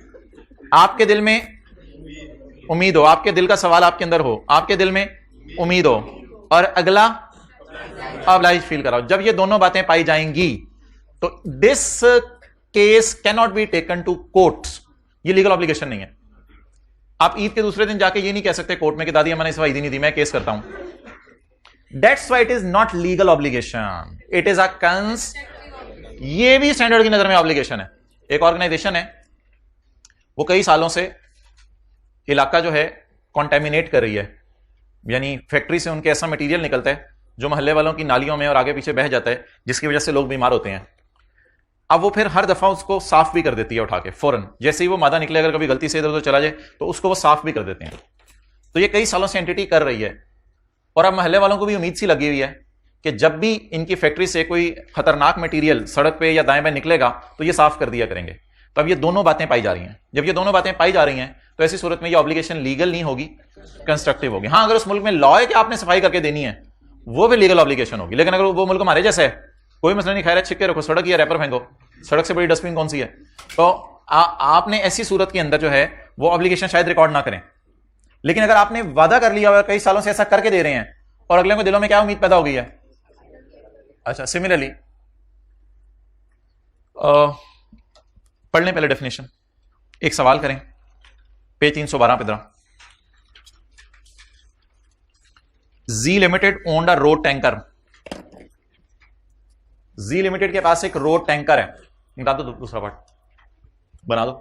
आपके दिल में उम्मीद हो, आपके दिल का सवाल आपके अंदर हो, आपके दिल में उम्मीद हो, और अगला ऑब्लाइज फील कराओ। जब ये दोनों बातें पाई जाएंगी तो this case can not be taken to court, ये लीगल ऑब्लिगेशन नहीं है। आप ईद के दूसरे दिन जाके ये नहीं कह सकते कोर्ट में कि दादी अम्मा ने इस बार ईद नहीं दी, मैं केस करता हूं। That's why it is not legal obligation, it is a cons. ये भी स्टैंडर्ड की नजर में ऑब्लिगेशन है। एक ऑर्गेनाइजेशन है, वो कई सालों से इलाका जो है कॉन्टेमिनेट कर रही है, यानी फैक्ट्री से उनके ऐसा मटेरियल निकलता है जो मोहल्ले वालों की नालियों में और आगे पीछे बह जाता है, जिसकी वजह से लोग बीमार होते हैं। अब वो फिर हर दफा उसको साफ भी कर देती है उठा के, फौरन जैसे ही वो मादा निकले, अगर कभी गलती से इधर उधर चला जाए तो उसको वो साफ भी कर देते हैं। तो ये कई सालों से एंटिटी कर रही है, और अब मोहल्ले वालों को भी उम्मीद सी लगी हुई है कि जब भी इनकी फैक्ट्री से कोई खतरनाक मटेरियल सड़क पे या दाएं बाएं निकलेगा तो ये साफ कर दिया करेंगे। तो अब ये दोनों बातें पाई जा रही हैं। जब ये दोनों बातें पाई जा रही हैं तो ऐसी सूरत में ये ऑब्लिगेशन लीगल नहीं होगी, कंस्ट्रक्टिव होगी। हाँ, अगर उस मुल्क में लॉ है कि आपने सफाई करके देनी है, वो भी लीगल ऑब्लिगेशन होगी। लेकिन अगर वो मुल्क हमारे जैसे है, कोई मसला नहीं, खा रहा है, छिक्के रखो, सड़क या रैपर फेंको, सड़क से बड़ी डस्टबिन कौन सी है, तो आपने ऐसी सूरत के अंदर जो है वो ऑब्लिगेशन शायद रिकॉर्ड ना करें। लेकिन अगर आपने वादा कर लिया और कई सालों से ऐसा करके दे रहे हैं और अगले को दिलों में क्या उम्मीद पैदा हो गई है। अच्छा, सिमिलरली पढ़ लें पहले डेफिनेशन, एक सवाल करें पेज 312 पे जरा। G limited owned a road tanker. G limited के पास एक रोड टैंकर है, निकाल दो दूसरा पार्ट, बना दो।